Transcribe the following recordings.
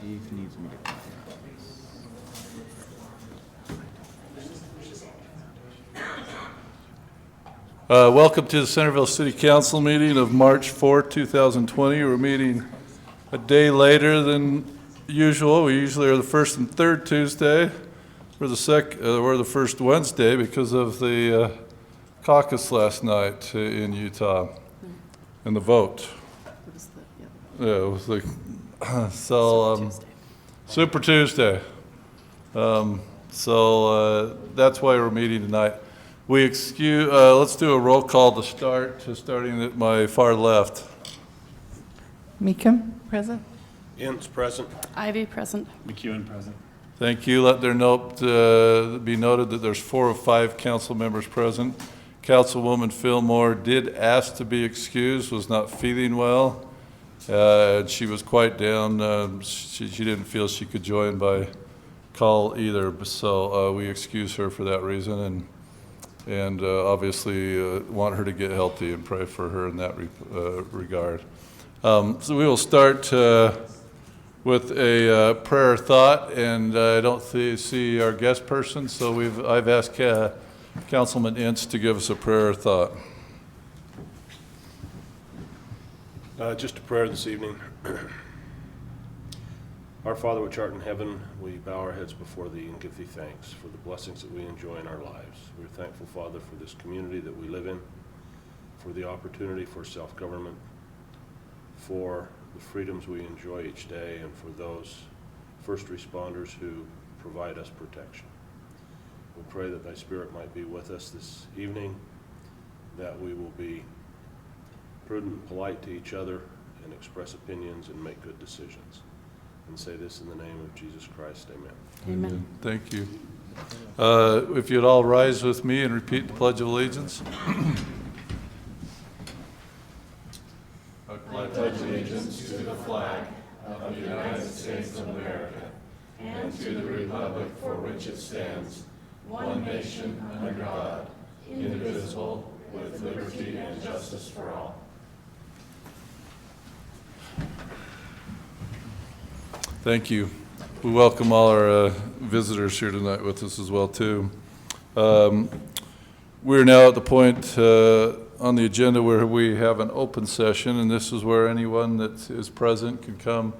Steve needs me to. Welcome to the Centerville City Council meeting of March 4th, 2020. We're meeting a day later than usual. We usually are the first and third Tuesday. We're the first Wednesday because of the caucus last night in Utah and the vote. Yeah, it was like Super Tuesday. That's why we're meeting tonight. Let's do a roll call to start, starting at my far left. Meekum, present. Ince, present. Ivy, present. McEwen, present. Thank you. Let there be noted that there's 4 of 5 council members present. Councilwoman Fillmore did ask to be excused, was not feeling well. She was quite down. She didn't feel she could join by call either, so we excuse her for that reason, and obviously want her to get healthy and pray for her in that regard. So we will start with a prayer thought, and I don't see our guest person, so I've asked Councilman Ince to give us a prayer thought. Just a prayer this evening. Our Father which art in heaven, we bow our heads before thee and give thee thanks for the blessings that we enjoy in our lives. We're thankful, Father, for this community that we live in, for the opportunity for self-government, for the freedoms we enjoy each day, and for those first responders who provide us protection. We pray that thy Spirit might be with us this evening, that we will be prudent and polite to each other and express opinions and make good decisions. And say this in the name of Jesus Christ, amen. Amen. Thank you. If you'd all rise with me and repeat the Pledge of Allegiance. I pledge allegiance to the flag of the United States of America and to the republic for which it stands, one nation under God, indivisible, with liberty and justice for all. Thank you. We welcome all our visitors here tonight with us as well, too. We're now at the point on the agenda where we have an open session, and this is where anyone that is present can come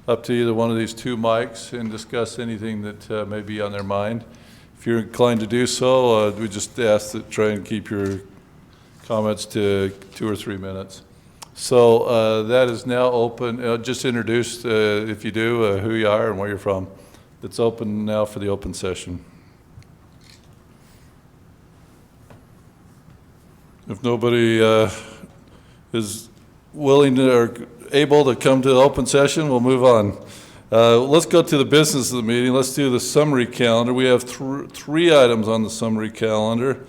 up to either one of these 2 mics and discuss anything that may be on their mind. If you're inclined to do so, we just ask that try and keep your comments to 2 or 3 minutes. So that is now open. Just introduce, if you do, who you are and where you're from. It's open now for the open session. If nobody is willing to or able to come to the open session, we'll move on. Let's go to the business of the meeting. Let's do the summary calendar. We have 3 items on the summary calendar.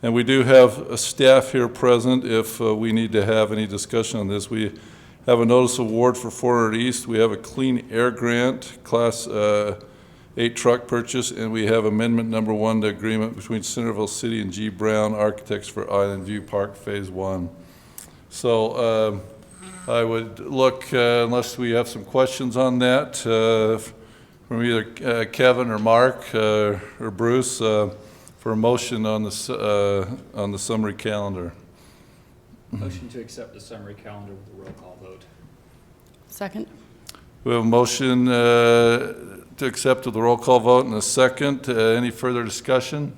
And we do have a staff here present if we need to have any discussion on this. We have a notice of award for 400 East. We have a clean air grant, class 8 truck purchase, and we have amendment number 1 to agreement between Centerville City and G. Brown Architects for Island View Park Phase 1. So I would look, unless we have some questions on that, from either Kevin or Mark or Bruce, for a motion on the summary calendar. Motion to accept the summary calendar with a roll call vote. Second. We have a motion to accept with a roll call vote and a second. Any further discussion?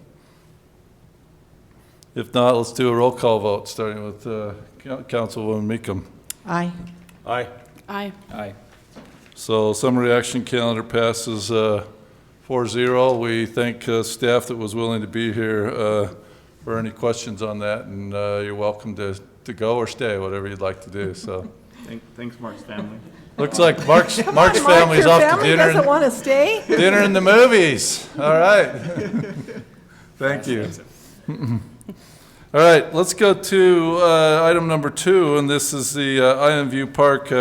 If not, let's do a roll call vote, starting with Councilwoman Meekum. Aye. Aye. Aye. Aye. So summary action calendar passes 4-0. We thank staff that was willing to be here for any questions on that, and you're welcome to go or stay, whatever you'd like to do. So, Thanks, Mark's family. looks like Mark's family's your off to family dinner. doesn't want to stay? Dinner in the movies. All right. Thank you. All right, let's go to item number 2, and this is the Island View Park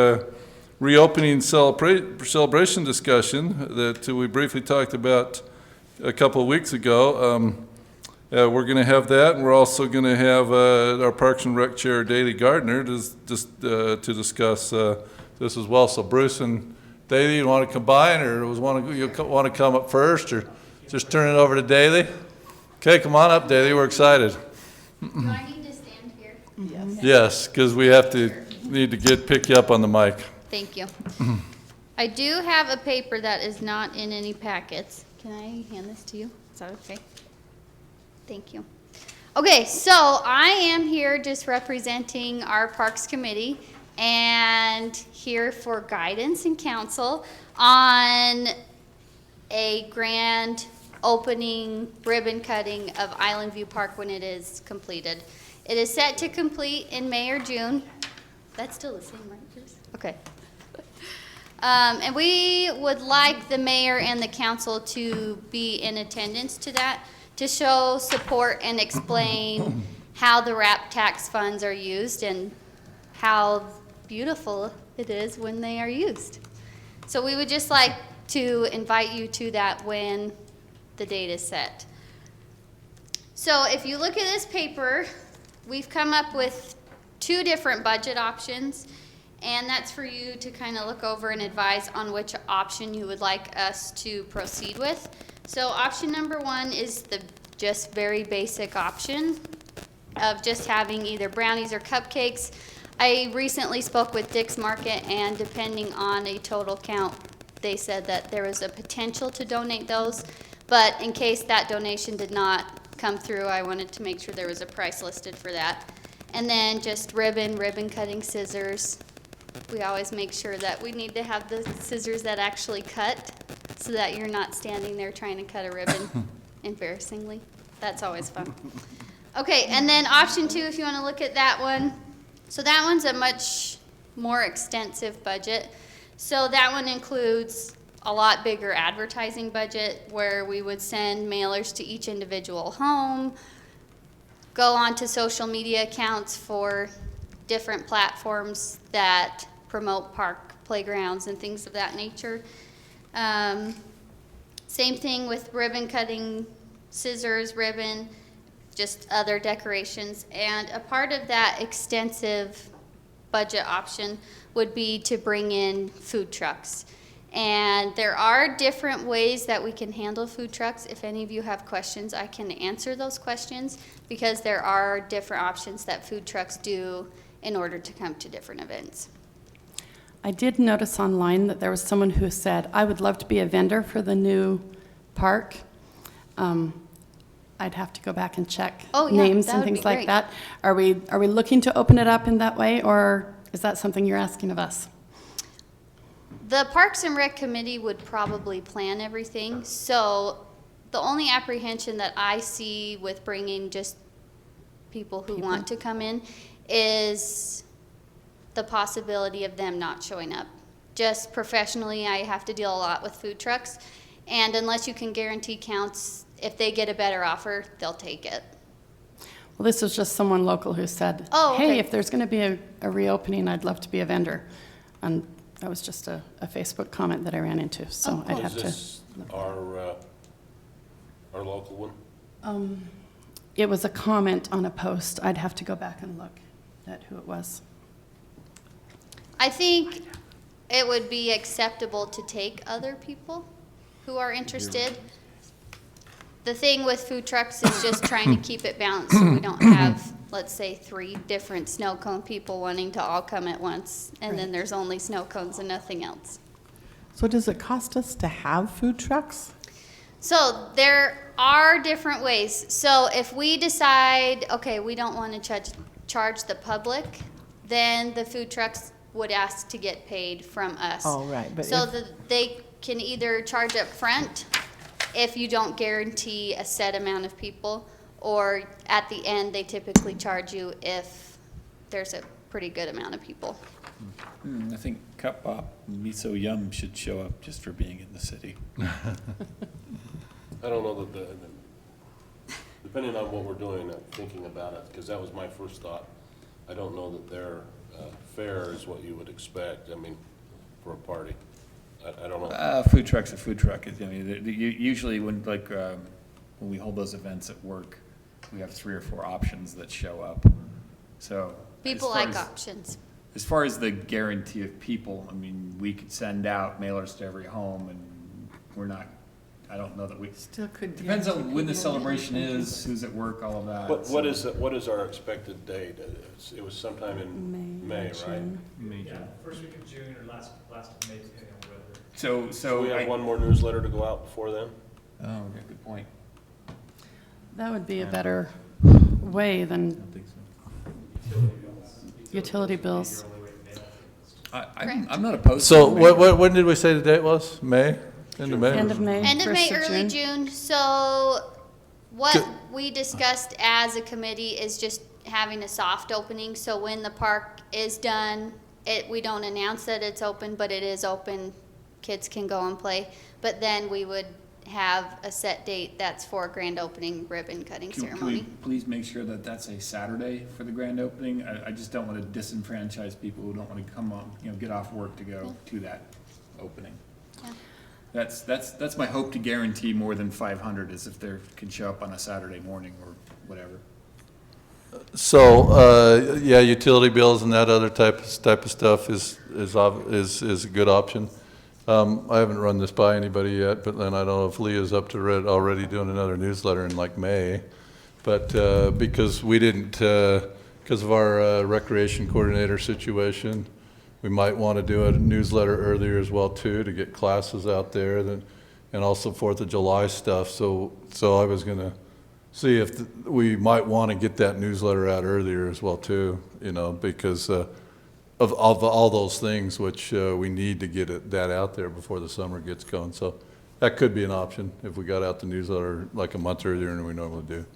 reopening celebration discussion that we briefly talked about a couple of weeks ago. We're going to have that, and we're also going to have our Parks and Rec Chair, Daley Gardner, to discuss this as well. So Bruce and Daly, you want to combine, or you want to come up first, or just turn it over to Daly? Okay, come on up, Daly, we're excited. Do I need to stand here? Yes, because we need to pick you up on the mic. Thank you. I do have a paper that is not in any packets. Can I hand this to you? Is that okay? Thank you. Okay, so I am here just representing our Parks Committee and here for guidance and counsel on a grand opening ribbon cutting of Island View Park when it is completed. It is set to complete in May or June. That's still the same, right, Chris? Okay. And we would like the mayor and the council to be in attendance to that, to show support and explain how the RAP tax funds are used and how beautiful it is when they are used. So we would just like to invite you to that when the date is set. So if you look at this paper, we've come up with 2 different budget options, and that's for you to kind of look over and advise on which option you would like us to proceed with. So option number 1 is the just very basic option of just having either brownies or cupcakes. I recently spoke with Dick's Market, and depending on a total count, they said that there was a potential to donate those. But in case that donation did not come through, I wanted to make sure there was a price listed for that. And then just ribbon cutting scissors. We always make sure that we need to have the scissors that actually cut so that you're not standing there trying to cut a ribbon embarrassingly. That's always fun. Okay, and then option 2, if you want to look at that one. So that one's a much more extensive budget. So that one includes a lot bigger advertising budget where we would send mailers to each individual home, go on to social media accounts for different platforms that promote park playgrounds and things of that nature. Same thing with ribbon cutting, scissors, ribbon, just other decorations. And a part of that extensive budget option would be to bring in food trucks. And there are different ways that we can handle food trucks. If any of you have questions, I can answer those questions because there are different options that food trucks do in order to come to different events. I did notice online that there was someone who said, I would love to be a vendor for the new park. I'd have to go back and check names and things like that. Are we looking to open it up in that way, or is that something you're asking of us? The Parks and Rec Committee would probably plan everything. So the only apprehension that I see with bringing just people who want to come in is the possibility of them not showing up. Just professionally, I have to deal a lot with food trucks. And unless you can guarantee counts, if they get a better offer, they'll take it. Well, this was just someone local who said, hey, if there's going to be a reopening, I'd love to be a vendor. And that was just a Facebook comment that I ran into, so I'd have to. Is this our local one? It was a comment on a post. I'd have to go back and look at who it was. I think it would be acceptable to take other people who are interested. The thing with food trucks is just trying to keep it balanced so we don't have, let's say, 3 different snow cone people wanting to all come at once, and then there's only snow cones and nothing else. So does it cost us to have food trucks? So there are different ways. So if we decide, okay, we don't want to charge the public, then the food trucks would ask to get paid from us. Oh, right. But so they can either charge up front if you don't guarantee a set amount of people, or at the end they typically charge you if there's a pretty good amount of people. I think Cup Pop Miso Yum should show up just for being in the city. I don't know that depending on what we're doing, I'm thinking about it, because that was my first thought. I don't know that their fare is what you would expect, I mean, for a party. I don't know. Food truck's a food truck. I mean, usually when we hold those events at work, we have 3 or 4 options that show up. So People like options. as far as the guarantee of people, I mean, we could send out mailers to every home, and we're not, I don't know that we, Still could. depends on when the celebration is, who's at work, all of that. What is our expected date? It was sometime in May, right? June. Major. First week of June or last of May, depending on weather. So So we have one more newsletter to go out before then? Oh, okay, good point. That would be a better way than utility bills. I'm not opposed. So to it. when did we say the date was? May? End of May? End of May, End of May, 1st of early June. June. So what Good. we discussed as a committee is just having a soft opening. So when the park is done, we don't announce that it's open, but it is open. Kids can go and play. But then we would have a set date that's for grand opening ribbon cutting Can we ceremony. please make sure that that's a Saturday for the grand opening? I just don't want to disenfranchise people who don't want to come on, get off work to go to that opening. Yeah. That's my hope to guarantee more than 500 is if they can show up on a Saturday morning or whatever. So, yeah, utility bills and that other type of stuff is a good option. I haven't run this by anybody yet, but then I don't know if Leah's up to already doing another newsletter in like May. But because we didn't, because of our recreation coordinator situation, we might want to do a newsletter earlier as well too, to get classes out there, and also 4th of July stuff. So I was going to see if we might want to get that newsletter out earlier as well too, because of all those things which we need to get that out there before the summer gets going. So that could be an option if we got out the newsletter like a month earlier than we normally do.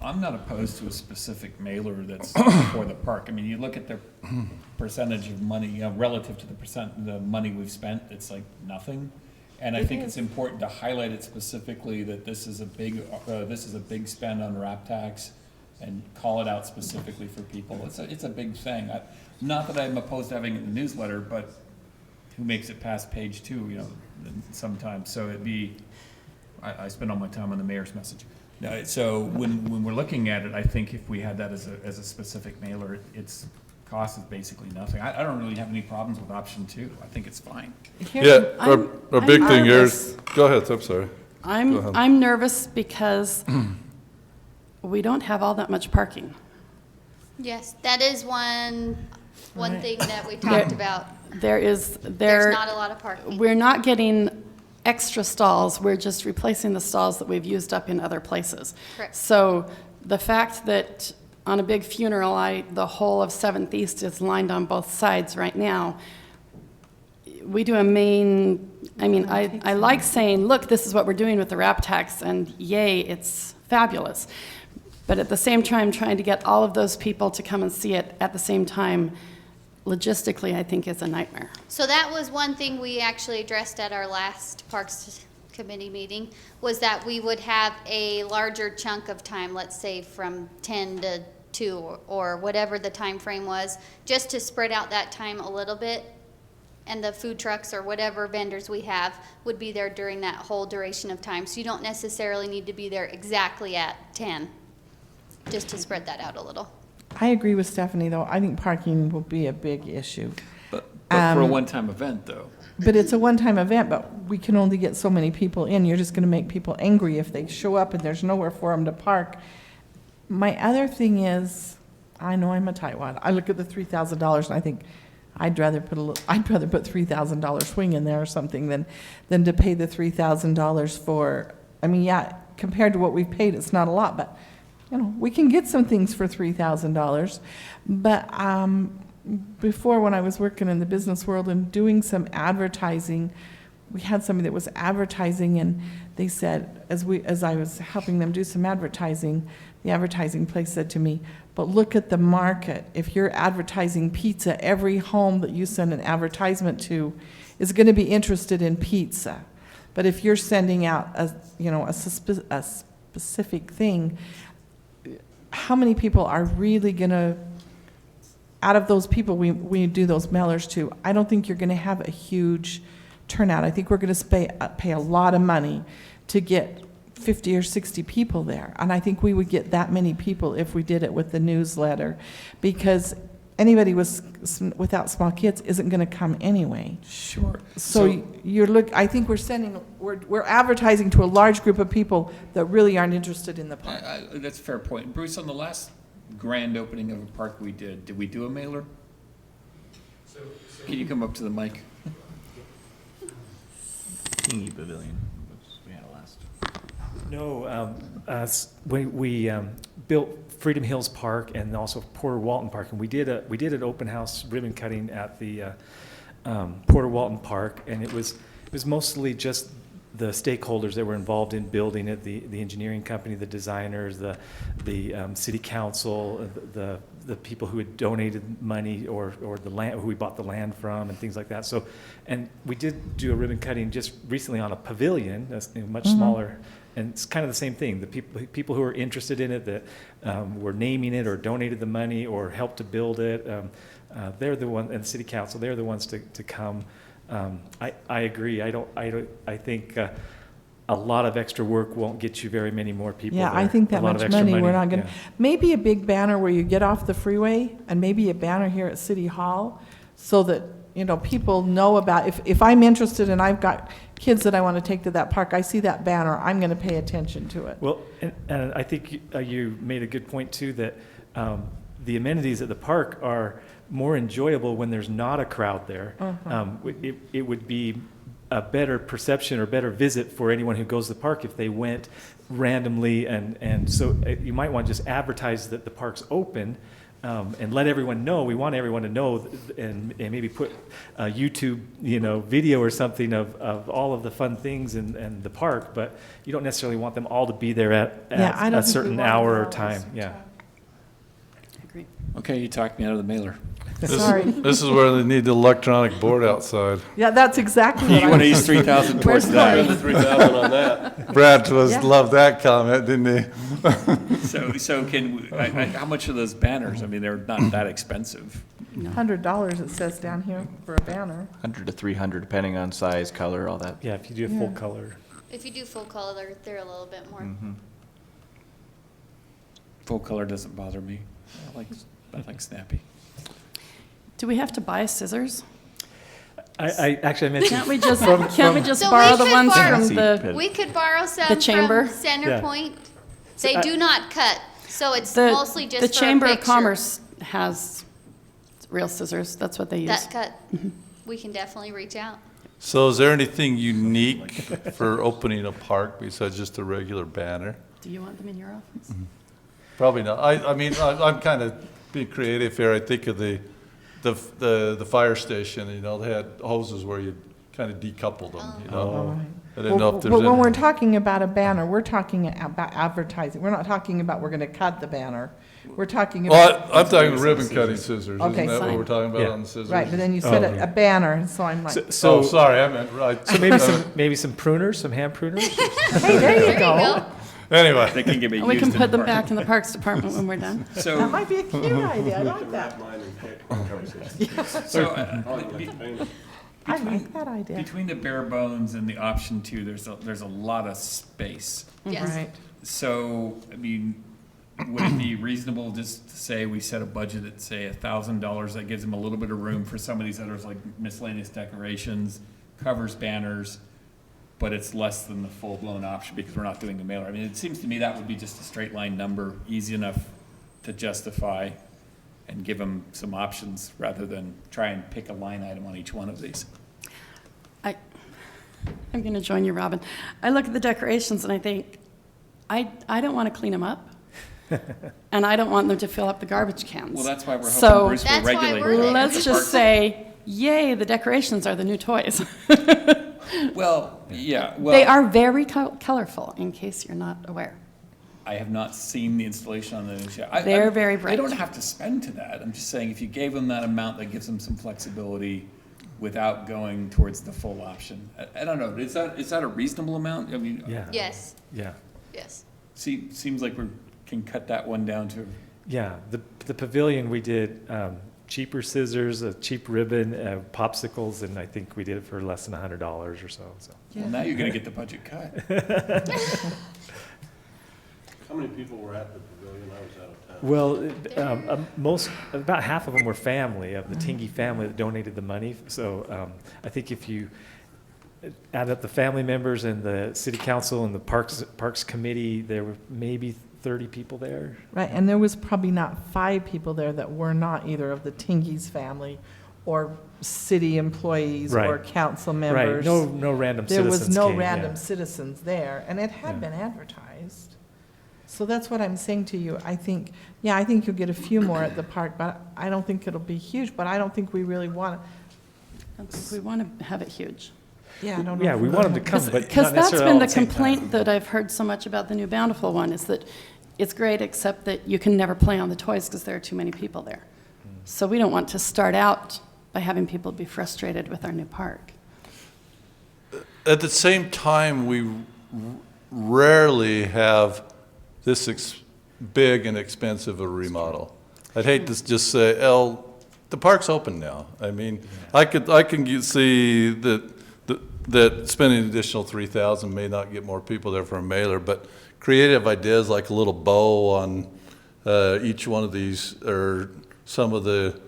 I'm not opposed to a specific mailer that's for the park. I mean, you look at their percentage of money, relative to the money we've spent, it's like nothing. And I think it's important to highlight it specifically that this is a big spend on RAP tax, and call it out specifically for people. It's a big thing. Not that I'm opposed to having it in the newsletter, but who makes it past page 2, sometimes. So I spend all my time on the mayor's message. So when we're looking at it, I think if we had that as a specific mailer, its cost is basically nothing. I don't really have any problems with option 2. I think it's fine. Yeah, our big I'm thing here nervous. is, go ahead, I'm sorry. Go ahead. I'm nervous because we don't have all that much parking. Yes, that is one Right. thing that we talked about. There's not a lot of parking. We're not getting extra stalls, we're just replacing the stalls that we've used up in other places. Correct. So the fact that on a big funeral, the whole of 7th East is lined on both sides right now, we do I like saying, look, this is what we're doing with the RAP tax, and yay, it's fabulous. But at the same time, trying to get all of those people to come and see it at the same time, logistically, I think is a nightmare. So that was one thing we actually addressed at our last Parks Committee meeting, was that we would have a larger chunk of time, let's say from 10 to 2 or whatever the time frame was, just to spread out that time a little bit. And the food trucks or whatever vendors we have would be there during that whole duration of time. So you don't necessarily need to be there exactly at 10, just to spread that out a little. I agree with Stephanie, though. I think parking will be a big issue. But for a one-time event, though. But it's a one-time event, but we can only get so many people in. You're just going to make people angry if they show up and there's nowhere for them to park. My other thing is, I know I'm a tightwad. I look at the $3,000 and I think I'd rather put $3,000 swing in there or something than to pay the $3,000 for. I mean, yeah, compared to what we've paid, it's not a lot, but we can get some things for $3,000. But before, when I was working in the business world and doing some advertising, we had somebody that was advertising, and they said, as I was helping them do some advertising, the advertising place said to me, but look at the market. If you're advertising pizza, every home that you send an advertisement to is going to be interested in pizza. But if you're sending out a specific thing, how many people are really going to, out of those people we do those mailers to, I don't think you're going to have a huge turnout. I think we're going to pay a lot of money to get 50 or 60 people there. And I think we would get that many people if we did it with the newsletter. Because anybody without small kids isn't going to come anyway. Sure. So I think we're advertising to a large group of people that really aren't interested in the park. That's a fair point. Bruce, on the last grand opening of a park we did we do a mailer? Can you come up to the mic? Kingy Pavilion. We had a last. No, we built Freedom Hills Park and also Porter Walton Park, and we did an open house ribbon cutting at the Porter Walton Park, and it was mostly just the stakeholders that were involved in building it, the engineering company, the designers, the city council, the people who had donated money or the land, who we bought the land from and things like that. So, and we did do a ribbon cutting just recently on a pavilion that's much smaller, and it's kind of the same thing. The people who are interested in it, that were naming it or donated the money or helped to build it, they're the ones, and the city council, they're the ones to come. I agree. I think a lot of extra work won't get you very many more people Yeah, there. I think A that lot much of extra money, we're not gonna, yeah. maybe a big banner where you get off the freeway, and maybe a banner here at City Hall, so that, people know about, if I'm interested and I've got kids that I want to take to that park, I see that banner, I'm gonna pay attention to it. Well, and I think you made a good point too, that the amenities at the park are more enjoyable when there's not a crowd there. It would be a better perception or better visit for anyone who goes to the park if they went randomly, and so you might want to just advertise that the park's open, and let everyone know. We want everyone to know, and maybe put a YouTube video or something of all of the fun things in the park, but you don't necessarily want them all to be there at I don't a think we certain want hour or hours. time. Yeah. I agree. Okay, you talked me out of the mailer. Sorry. This is where they need the electronic board outside. Yeah, that's exactly what You I want to was. use 3,000 towards Where's that? Spend the 3,000 on that. Brad Yeah. loved that comment, didn't he? So how much are those banners? I mean, they're not that expensive. $100 it says down here for a banner. 100 to 300, depending on size, color, all that. Yeah, if you do a full Yeah. color. If you do full color, they're a little bit more. Full color doesn't bother me. I like snappy. Do we have to buy scissors? I actually mentioned. Can't we just, So borrow we the could ones borrow- from the, We could borrow some chamber? from Center Yeah. Point. So They I- do not cut, so it's the, mostly just the for a Chamber of picture. Commerce has real scissors. That's what they use. That cut. We can definitely reach out. So is there anything unique for opening a park besides just a regular banner? Do you want them in your office? Probably not. I mean, I'm kind of being creative here. I think of the fire station, they had hoses where you kind of decoupled them, All right. I didn't know if But there's when we're any. talking about a banner, we're talking about advertising. We're not talking about we're going to cut the banner. We're talking about, Well, I'm talking ribbon cutting scissors. Okay, Isn't that what fine. we're talking about Yeah. on the scissors? right, but then you said a banner, so I'm like, So, Oh, sorry, I meant right. So maybe some pruners, some hand pruners. hey, there There you you go. go. Anyway, They can get We can put them back in the Parks Department when we're done. That So, might be a cute idea. I like that. Mine and conversation. so I like that idea. between the bare bones and the option two, there's a lot of space. Yes. Right. So, I mean, would it be reasonable just to say we set a budget at, say, $1,000? That gives them a little bit of room for some of these others, like miscellaneous decorations, covers, banners, but it's less than the full-blown option because we're not doing the mailer. I mean, it seems to me that would be just a straight line number, easy enough to justify and give them some options rather than try and pick a line item on each one of these. I'm going to join you, Robin. I look at the decorations and I think, I don't want to clean them up. And I don't want them to fill up the garbage cans. Well, that's why we're So- hoping Bruce will That's why regulate. we're there. Let's just say, yay, the decorations are the new toys. Well, yeah, well. They are very colorful, in case you're not aware. I have not seen the installation on those yet. They're very They bright. don't have to spend to that. I'm just saying, if you gave them that amount, that gives them some flexibility without going towards the full option. I don't know, is that a reasonable amount? I mean, Yeah. Yes, Yeah. yes. seems like we can cut that one down to, Yeah. The pavilion, we did cheaper scissors, a cheap ribbon, popsicles, and I think we did it for less than $100 or so. well, now you're gonna get the budget cut. How many people were at the pavilion? I was out of town. Well, about half of them were family, of the Tingy family that donated the money. So I think if you add up the family members and the city council and the parks committee, there were maybe 30 people there. Right, and there was probably not 5 people there that were not either of the Tingies family or city employees or Right. council Right, members. no random There citizens was no came, yeah. random citizens there, and it had Yeah. been advertised. So that's what I'm saying to you. I think you'll get a few more at the park, but I don't think it'll be huge, but I don't think we really want I don't think we want to have it huge. yeah, I don't know. Yeah, if we want them to come, but Because not that's necessarily been all the at the same time. complaint that I've heard so much about the new Bountiful one, is that it's great, except that you can never play on the toys because there are too many people there. So we don't want to start out by having people be frustrated with our new park. At the same time, we rarely have this big and expensive a remodel. I'd hate to just say, the park's open now. I mean, I can see that spending an additional $3,000 may not get more people there for a mailer, but creative ideas like a little bow on each one of these, or some of the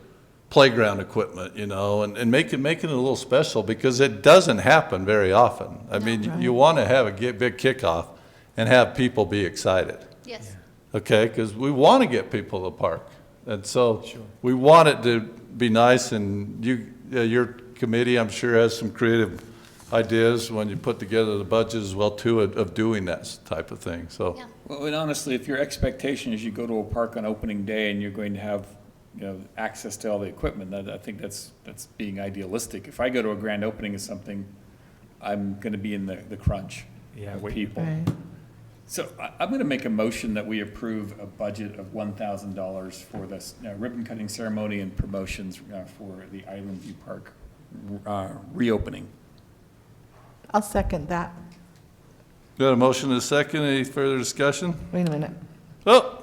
playground equipment, and make it a little special, because it doesn't happen very often. I mean, you want to have a big kickoff and have people be excited, Yes. okay? Because we want to get people to the park. And so we want it to be nice, and your committee, I'm sure, has some creative ideas when you put together the budget as well, too, of doing that type of thing, so. Yeah. Well, and honestly, if your expectation is you go to a park on opening day and you're going to have, access to all the equipment, I think that's being idealistic. If I go to a grand opening of something, I'm gonna be in the crunch Yeah, of wait. people. Right. So I'm going to make a motion that we approve a budget of $1,000 for this ribbon cutting ceremony and promotions for the Island View Park reopening. I'll second that. Got a motion and a second. Any further discussion? Wait a minute. Oh,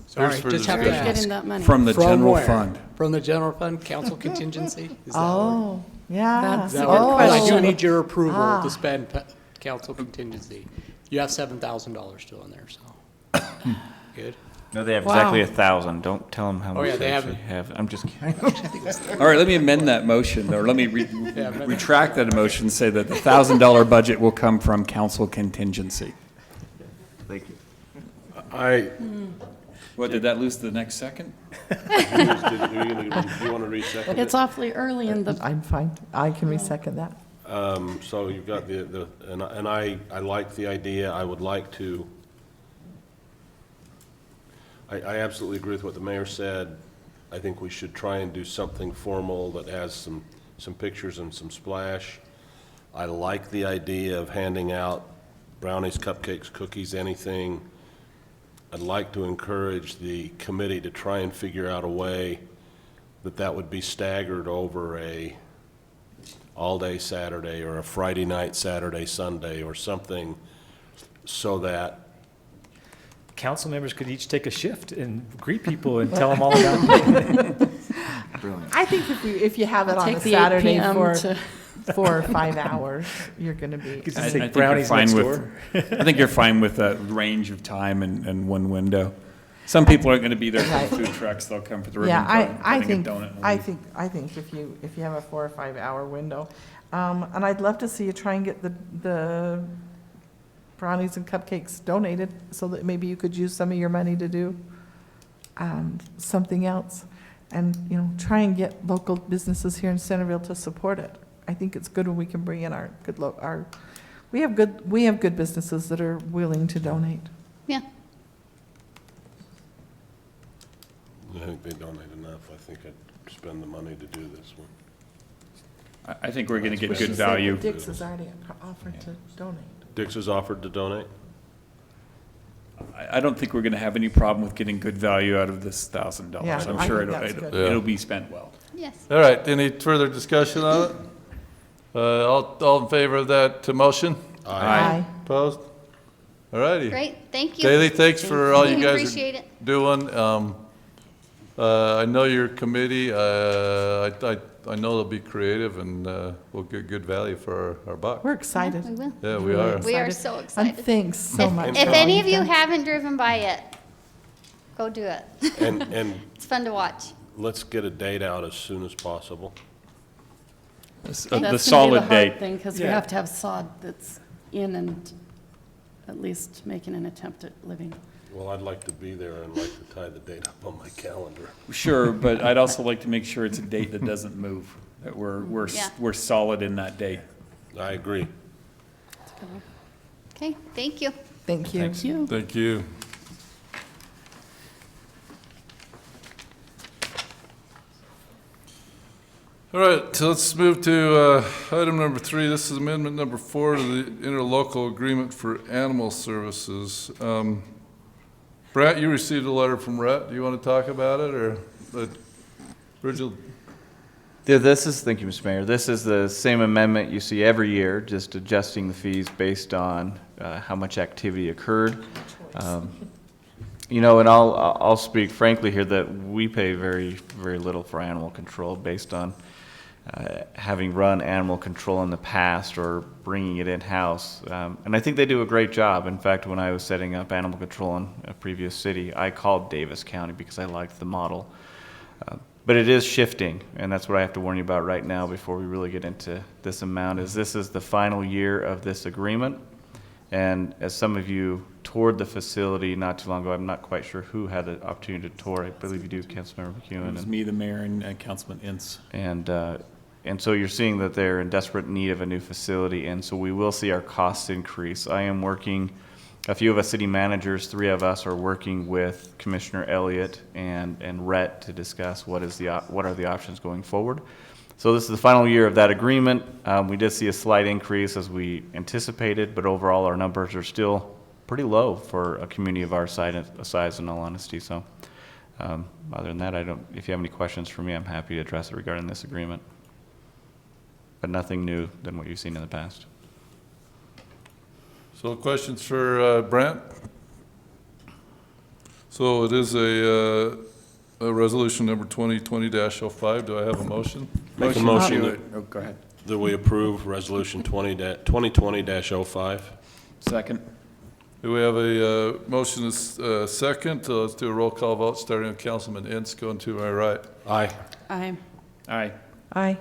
Sorry, Here's for just have Where's to getting ask. that money? From the From general where? fund. From the general fund, council contingency? Is that what- Oh, yeah. That's is that a what- good But I do question. need your approval Ah. to spend council contingency. You have $7,000 still in there, so. Good. No, they have Wow. exactly 1,000. Don't tell them how Oh, much yeah, they they actually have. I'm just kidding. All right, let me amend that motion, or let me retract that motion and say that the $1,000 budget will come from council contingency. Thank you. What, did that lose the next second? Do you want to re-second It's it? awfully early in the, I'm fine. I can re-second that. So you've got and I like the idea. I would like to, I absolutely agree with what the mayor said. I think we should try and do something formal that has some pictures and some splash. I like the idea of handing out brownies, cupcakes, cookies, anything. I'd like to encourage the committee to try and figure out a way that would be staggered over a all-day Saturday or a Friday night, Saturday, Sunday, or something, so that Council members could each take a shift and greet people and tell them all about it. I think if you have it on a take the 8 Saturday PM for to, 4 or 5 hours, you're gonna be. You could I just think take you're brownies fine next with- door. I think you're fine with that range of time and one window. Some people aren't going to be there for Right. the food trucks, they'll come for the ribbon Yeah, cutting, I cutting a think, donut. and I leave. think if you have a 4 or 5 hour window, and I'd love to see you try and get the brownies and cupcakes donated, so that maybe you could use some of your money to do something else. And, try and get local businesses here in Centerville to support it. I think it's good when we can bring in our we have good businesses that are willing to donate. Yeah. I think they donate enough. I think I'd spend the money to do this one. I think we're going to get She good She said value. that Dick's has already offered to donate. Dix has offered to donate? I don't think we're going to have any problem with getting good value out of this $1,000. Yeah, I'm I sure think that's good. Yeah. it'll be spent well. Yes. all right. Any further discussion on it? All in favor of that motion? Aye. Opposed? All righty. Great, thank you. Daly, thanks for all you We guys appreciate are it. doing. I know your committee, I know they'll be creative and we'll get good value for our buck. We're excited. We will. Yeah, we are. We are Excited. so And excited. thanks so much. If for all any of you've you done. haven't driven by it, go do it. And It's fun to watch. let's get a date out as soon as possible. The That's gonna be the solid hard date. thing, because we Yeah. have to have sod that's in and at least making an attempt at living. Well, I'd like to be there and like to tie the date up on my calendar. Sure, but I'd also like to make sure it's a date that doesn't move, that Yeah. we're solid in that date. I agree. Okay, thank you. Thank you. Thank you. Thank you. All right, so let's move to item number 3. This is amendment number 4 to the interlocal agreement for animal services. Brett, you received a letter from Rhett. Do you want to talk about it, or Virgil? Yeah, thank you, Mr. Mayor. This is the same amendment you see every year, just adjusting the fees based on how much activity occurred. You know, and I'll speak frankly here that we pay very, very little for animal control based on having run animal control in the past or bringing it in-house. And I think they do a great job. In fact, when I was setting up animal control in a previous city, I called Davis County because I liked the model. But it is shifting, and that's what I have to warn you about right now before we really get into this amount, is this is the final year of this agreement. And as some of you toured the facility not too long ago, I'm not quite sure who had the opportunity to tour. I believe you do, Councilmember McEwen. It was me, the mayor, and Councilman Ince. And so you're seeing that they're in desperate need of a new facility, and so we will see our costs increase. I am working, a few of us city managers, 3 of us are working with Commissioner Elliott and Rhett to discuss what are the options going forward. So this is the final year of that agreement. We did see a slight increase as we anticipated, but overall our numbers are still pretty low for a community of our size, in all honesty. So other than that, if you have any questions for me, I'm happy to address it regarding this agreement. But nothing new than what you've seen in the past. So questions for Brent? So it is a resolution number 2020-05. Do I have a motion? Make a motion that, Oh, go ahead. that we approve resolution 2020-05. Second. Do we have a motion is second? Let's do a roll call vote, starting with Councilman Ince, going to my right. Aye. Aye. Aye. Aye.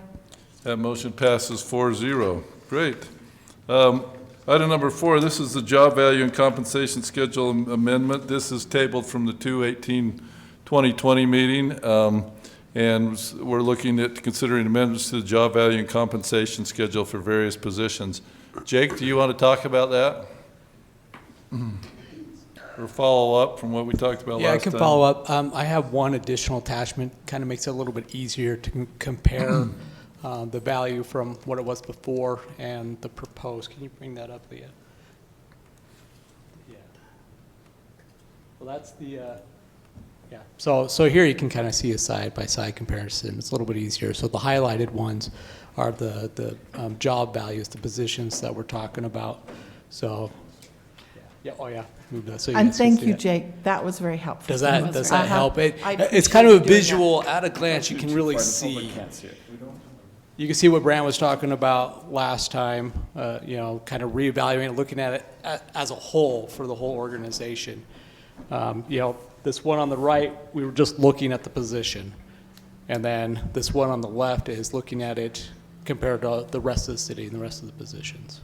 That motion passes 4-0. Great. Item number 4, this is the job value and compensation schedule amendment. This is tabled from the 2/18/2020 meeting. And we're looking at considering amendments to the job value and compensation schedule for various positions. Jake, do you want to talk about that? Or follow up from what we talked about last time? Yeah, I can follow up. I have one additional attachment, kind of makes it a little bit easier to compare the value from what it was before and the proposed. Can you bring that up, Leah? Yeah. Well, that's the, yeah. So here you can kind of see a side-by-side comparison. It's a little bit easier. So the highlighted ones are the job values, the positions that we're talking about. So, yeah, oh yeah. Move that so you And guys can thank see you, it. Jake. That was very helpful. Does that Uh-huh. help? I It's kind of a appreciate you doing that. visual, at a glance, you can really see. You can see what Brand was talking about last time, you know, kind of reevaluating, looking at it as a whole for the whole organization. You know, this one on the right, we were just looking at the position. And then this one on the left is looking at it compared to the rest of the city and the rest of the positions.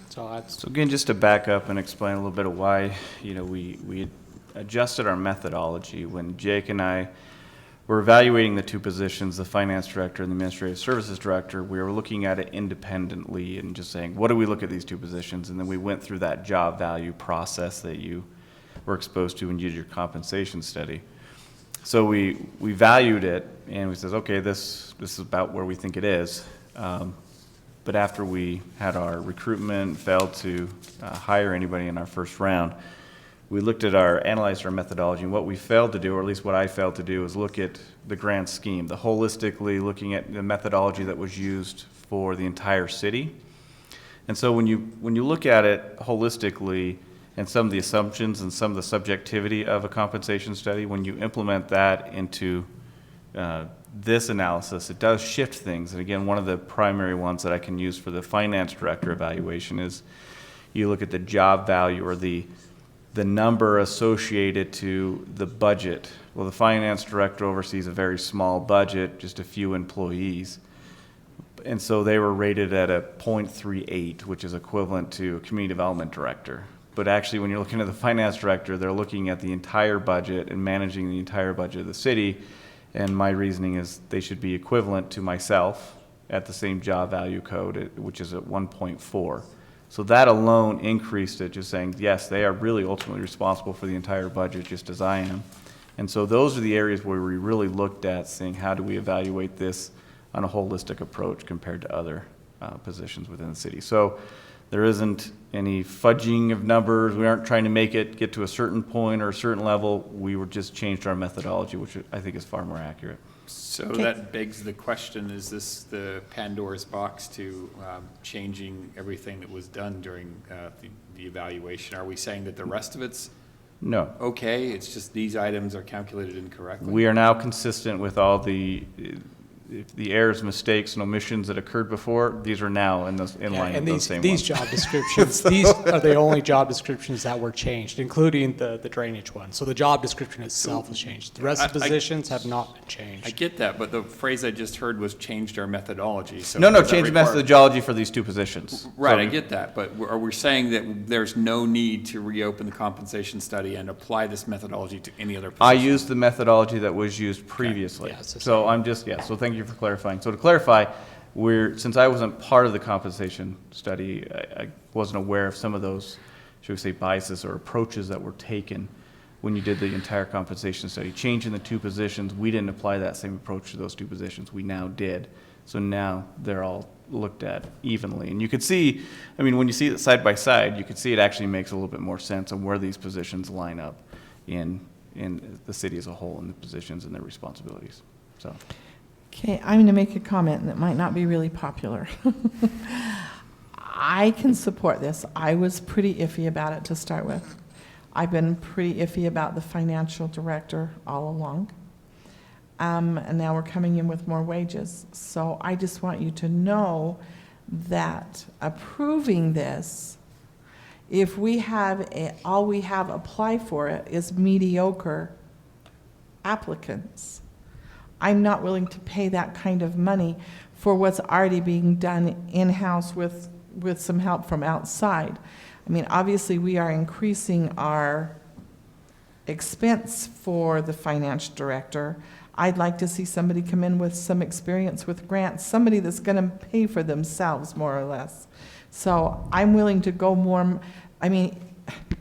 So that's, So again, just to back up and explain a little bit of why, you know, we adjusted our methodology when Jake and I were evaluating the 2 positions, the finance director and the administrative services director. We were looking at it independently and just saying, what do we look at these 2 positions? And then we went through that job value process that you were exposed to when you did your compensation study. So we valued it and we said, okay, this is about where we think it is. But after we had our recruitment, failed to hire anybody in our first round, we analyzed our methodology, and what we failed to do, or at least what I failed to do, is look at the grand scheme, the holistically looking at the methodology that was used for the entire city. And so when you look at it holistically, and some of the assumptions and some of the subjectivity of a compensation study, when you implement that into this analysis, it does shift things. And again, one of the primary ones that I can use for the finance director evaluation is you look at the job value or the number associated to the budget. Well, the finance director oversees a very small budget, just a few employees. And so they were rated at a 0.38, which is equivalent to a community development director. But actually, when you're looking at the finance director, they're looking at the entire budget and managing the entire budget of the city. And my reasoning is they should be equivalent to myself at the same job value code, which is at 1.4. So that alone increased it, just saying, yes, they are really ultimately responsible for the entire budget, just as I am. And so those are the areas where we really looked at saying, how do we evaluate this on a holistic approach compared to other positions within the city. So there isn't any fudging of numbers. We aren't trying to make it get to a certain point or a certain level. We were just changed our methodology, which I think is far more accurate. So that begs the question, is this the Pandora's box to changing everything that was done during the evaluation? Are we saying that the rest of it's No. okay, it's just these items are calculated incorrectly? We are now consistent with all the errors, mistakes, and omissions that occurred before. These are now in line with And those same these ones. job descriptions, these are the only job descriptions that were changed, including the drainage one. So the job description itself was changed. The rest of the positions have not been I changed. get that, but the phrase I just heard was changed our methodology, so. No, does that change the require- methodology for these two positions. Right, So- I get that, but are we saying that there's no need to reopen the compensation study and apply this methodology to any other I position? used the methodology that was used previously. Yeah, it's the So I'm just, so thank you for clarifying. So to clarify, since I wasn't part of the compensation study, I wasn't aware of some of those, should we say, biases or approaches that were taken when you did the entire compensation study. Changing the two positions, we didn't apply that same approach to those two positions. We now did. So now they're all looked at evenly. And you could see, I mean, when you see it side by side, you could see it actually makes a little bit more sense on where these positions line up in the city as a whole and the positions and their responsibilities. So. Okay, I'm going to make a comment that might not be really popular. I can support this. I was pretty iffy about it to start with. I've been pretty iffy about the financial director all along. And now we're coming in with more wages. So I just want you to know that approving this, if we have, all we have apply for it is mediocre applicants, I'm not willing to pay that kind of money for what's already being done in-house with some help from outside. I mean, obviously, we are increasing our expense for the finance director. I'd like to see somebody come in with some experience with grants, somebody that's going to pay for themselves, more or less. So I'm willing to go more, I mean,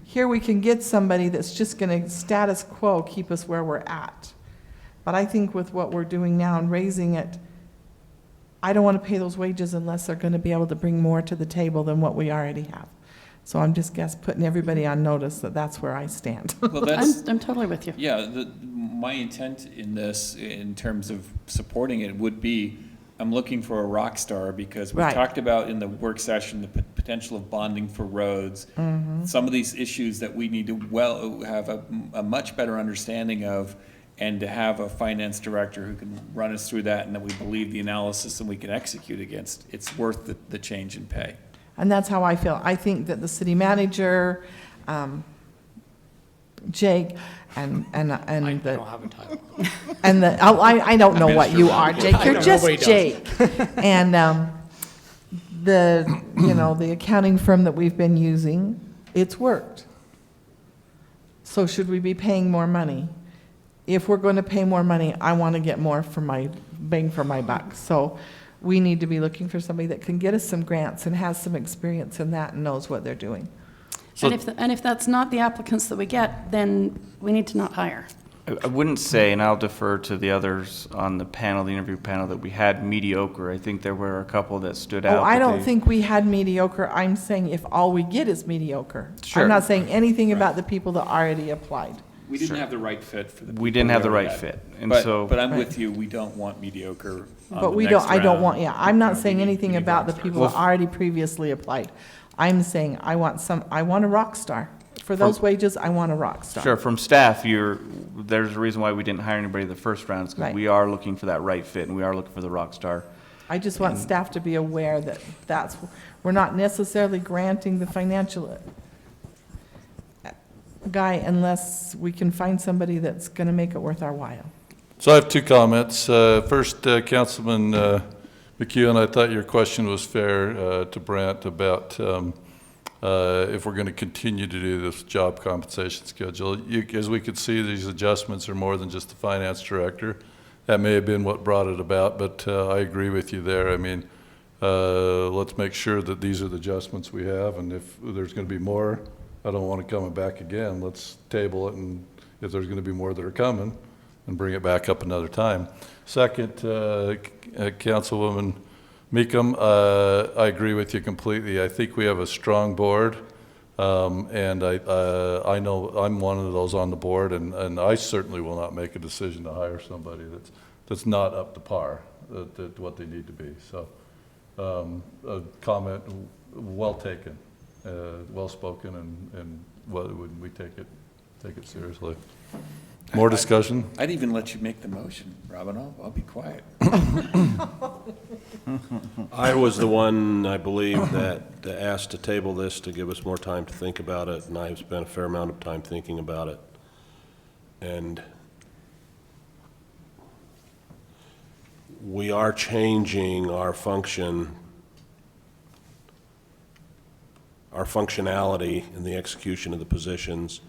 here we can get somebody that's just going to status quo keep us where we're at. But I think with what we're doing now and raising it, I don't want to pay those wages unless they're going to be able to bring more to the table than what we already have. So I'm just putting everybody on notice that that's where I stand. Well, that's, I'm totally with you. yeah, my intent in this, in terms of supporting it, would be, I'm looking for a rock star, because we Right. talked about in the work session, the potential of bonding for roads. Some of these issues that we need to have a much better understanding of, and to have a finance director who can run us through that, and that we believe the analysis and we can execute against, it's worth the change in pay. And that's how I feel. I think that the city manager, Jake, and I the, don't have a title. and the, I don't know what you are, Jake. You're just Nobody does. Jake. And the accounting firm that we've been using, it's worked. So should we be paying more money? If we're going to pay more money, I want to get more for my bang for my buck. So we need to be looking for somebody that can get us some grants and has some experience in that and knows what they're doing. So- And if that's not the applicants that we get, then we need to not hire. I wouldn't say, and I'll defer to the others on the panel, the interview panel, that we had mediocre. I think there were a couple that stood out. Oh, I that don't they- think we had mediocre. I'm saying if all we get is mediocre. Sure. I'm not saying anything about the people that already applied. We didn't have the right fit for the. We people didn't have the already right had. fit, and But- so- But I'm Right. with you, we don't want mediocre on But the we next don't, I don't round. want, yeah, I'm not We saying need- anything we need about the rock people stars. that already previously applied. I'm saying I want a rock star For those wages, I want a rock star. Sure, from staff, there's a reason why we didn't hire anybody the first round, is because Right. we are looking for that right fit, and we are looking for the rock star. I just want staff to be aware that we're not necessarily granting the financial guy unless we can find somebody that's gonna make it worth our while. So I have two comments. First, Councilman McEwen, I thought your question was fair to Brent about if we're going to continue to do this job compensation schedule. As we could see, these adjustments are more than just the finance director. That may have been what brought it about, but I agree with you there. I mean, let's make sure that these are the adjustments we have, and if there's going to be more, I don't want it coming back again. Let's table it, and if there's going to be more that are coming, and bring it back up another time. Second, Councilwoman Meekum, I agree with you completely. I think we have a strong board, and I know I'm one of those on the board, and I certainly will not make a decision to hire somebody that's not up to par, that what they need to be. So, a comment, well taken, well spoken, and we take it seriously. More discussion? I'd even let you make the motion, Robin. I'll be quiet. I was the one, I believe, that asked to table this to give us more time to think about it, and I've spent a fair amount of time thinking about it. And we are changing our functionality in the execution of the positions,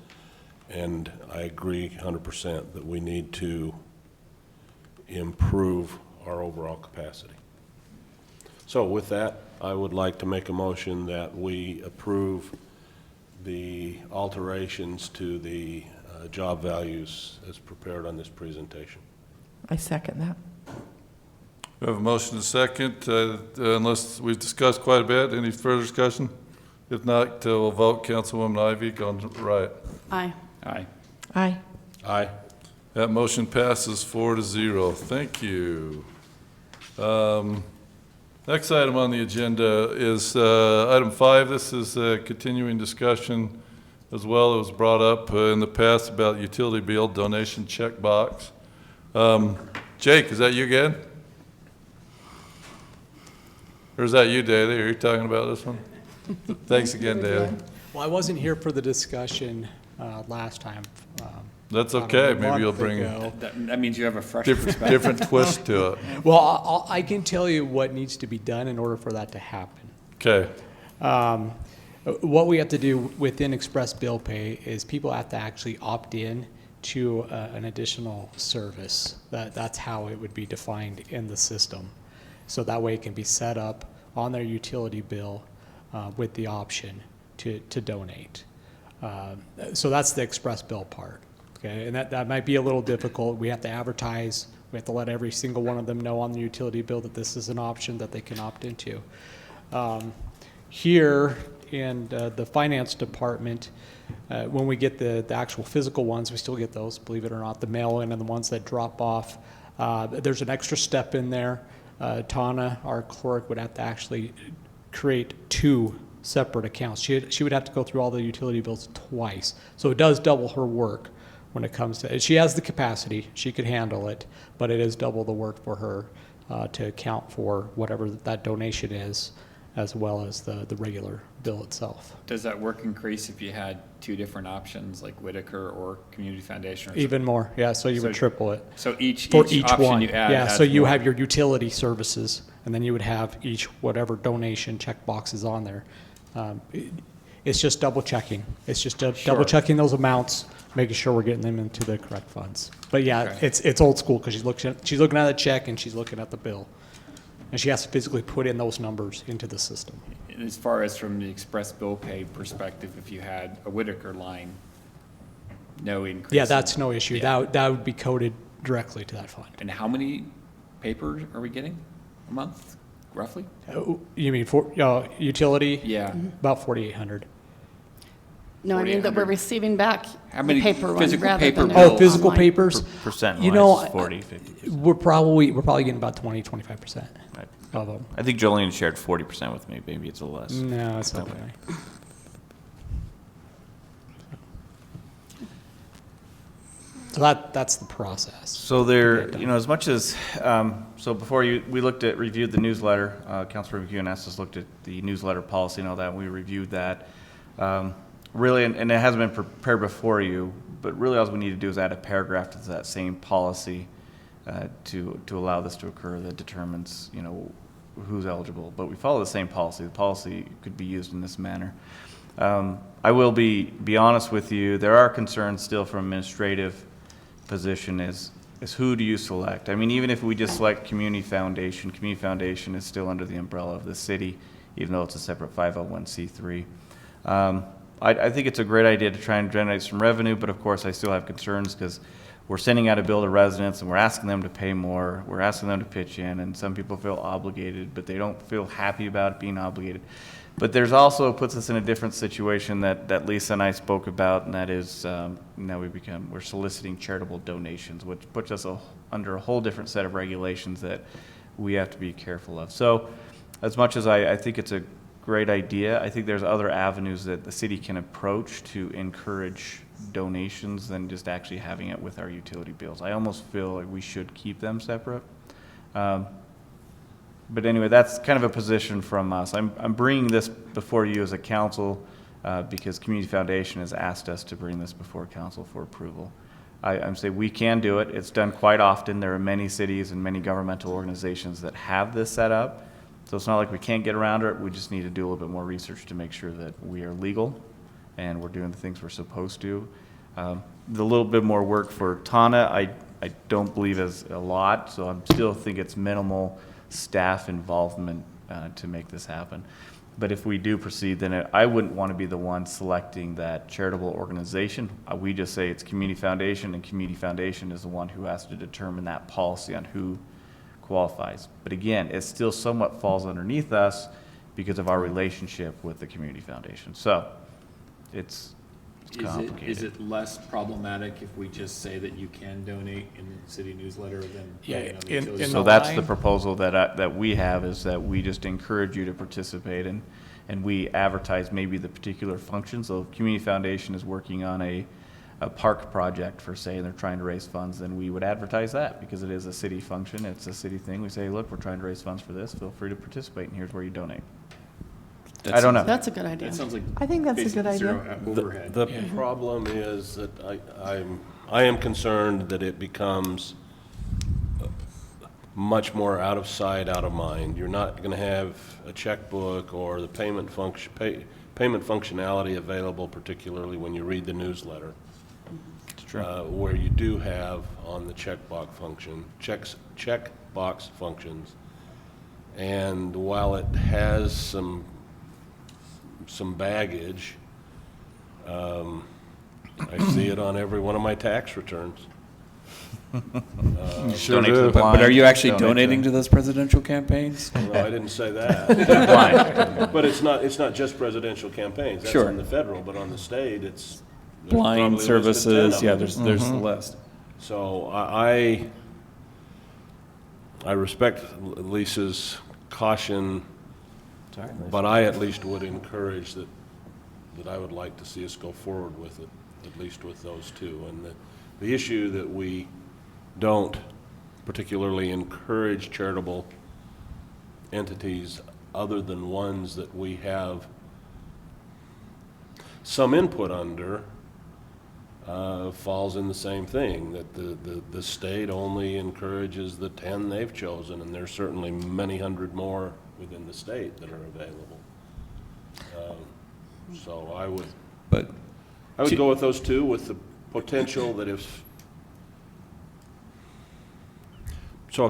and I agree 100% that we need to improve our overall capacity. So with that, I would like to make a motion that we approve the alterations to the job values as prepared on this presentation. I second that. We have a motion and a second, unless we've discussed quite a bit. Any further discussion? If not, we'll vote. Councilwoman Ivy, going right. Aye. Aye. Aye. Aye. That motion passes 4-0. Thank you. Next item on the agenda is item 5. This is a continuing discussion as well. It was brought up in the past about utility bill donation check box. Jake, is that you again? Or is that you, Daly? Are you talking about this one? Thanks again, Daly. Well, I wasn't here for the discussion last time. That's about okay. a Maybe you'll month bring ago. That means you have a fresh perspective. different twist to it. Well, I can tell you what needs to be done in order for that to happen. Okay. What we have to do within express bill pay is people have to actually opt in to an additional service. That's how it would be defined in the system. So that way it can be set up on their utility bill with the option to donate. So that's the express bill part. Okay, and that might be a little difficult. We have to advertise. We have to let every single one of them know on the utility bill that this is an option that they can opt into. Here in the finance department, when we get the actual physical ones, we still get those, believe it or not, the mail-in and the ones that drop off. There's an extra step in there. Tana, our clerk, would have to actually create 2 separate accounts. She would have to go through all the utility bills twice. So it does double her work when it comes to, she has the capacity, she could handle it, but it is double the work for her to account for whatever that donation is, as well as the regular bill itself. Does that work increase if you had 2 different options, like Whitaker or Community Foundation? Or Even more, yeah, so you would triple it. So each For option one, you add yeah, adds so you more. have your utility services, and then you would have each whatever donation check boxes on there. It's just double checking. It's just double checking those amounts, making sure we're getting them into the correct funds. But yeah, Okay. it's old school because she's looking at the check and she's looking at the bill, and she has to physically put in those numbers into the system. As far as from the express bill pay perspective, if you had a Whitaker line, no increase. Yeah, that's no issue. Yeah. That would be coded directly to that fund. And how many papers are we getting a month, roughly? You mean for utility? Yeah. About 4,800. No, I mean that we're 4,800. receiving back How the many paper one physical rather paper than bills? Oh, physical online. papers? Percent You know, wise, 40, 50%. We're probably getting about 20-25% Right. of them. I think Jolene shared 40% with me. Maybe it's a little less. No, it's not Okay. really. So that's the process. So there, you know, as much as, so before we reviewed the newsletter, Councilor McEwen looked at the newsletter policy and all that, and we reviewed that. Really, and it hasn't been prepared before you, but really all we need to do is add a paragraph to that same policy to allow this to occur that determines, you know, who's eligible. But we follow the same policy. The policy could be used in this manner. I will be honest with you, there are concerns still from administrative position is who do you select? I mean, even if we just select Community Foundation is still under the umbrella of the city, even though it's a separate 501c3. I think it's a great idea to try and generate some revenue, but of course I still have concerns because we're sending out a bill to residents and we're asking them to pay more, we're asking them to pitch in, and some people feel obligated, but they don't feel happy about being obligated. But there's also, puts us in a different situation that Lisa and I spoke about, and that is now we're soliciting charitable donations, which puts us under a whole different set of regulations that we have to be careful of. So as much as I think it's a great idea, I think there's other avenues that the city can approach to encourage donations than just actually having it with our utility bills. I almost feel like we should keep them separate. But anyway, that's kind of a position from us. I'm bringing this before you as a council because Community Foundation has asked us to bring this before council for approval. I'm saying we can do it. It's done quite often. There are many cities and many governmental organizations that have this set up. So it's not like we can't get around it. We just need to do a little bit more research to make sure that we are legal and we're doing the things we're supposed to. The little bit more work for Tana, I don't believe is a lot, so I still think it's minimal staff involvement to make this happen. But if we do proceed, then I wouldn't want to be the one selecting that charitable organization. We just say it's Community Foundation, and Community Foundation is the one who has to determine that policy on who qualifies. But again, it still somewhat falls underneath us because of our relationship with the Community Foundation. So it's complicated. Is it less problematic if we just say that you can donate in the city newsletter than putting it on the utility? So that's the proposal that we have, is that we just encourage you to participate and we advertise maybe the particular function. So if Community Foundation is working on a park project for say, and they're trying to raise funds, then we would advertise that because it is a city function. It's a city thing. We say, look, we're trying to raise funds for this. Feel free to participate, and here's where you donate. I don't know. That's a good idea. That sounds like I think that's a good basically idea. zero overhead. The problem is that I am concerned that it becomes much more out of sight, out of mind. You're not going to have a checkbook or the payment functionality available, particularly when you read the newsletter. Where you do have on the checkbox functions, and while it has some baggage, I see it on every one of my tax returns. Sure Donate to the do. blind. But are you actually Donate to- donating to those presidential campaigns? No, I didn't say that. But it's not just presidential campaigns. That's Sure. on the federal, but on the state, there's Blind probably a list of 10 services, of yeah, them. there's the list. So I respect Lisa's caution, but I at least would encourage that I would like to see us go forward with it, at least with those two. And the issue that we don't particularly encourage charitable entities other than ones that we have some input under falls in the same thing, that the state only encourages the 10 they've chosen, and there's certainly many hundred more within the state that are available. So I would go with those two, with the potential that if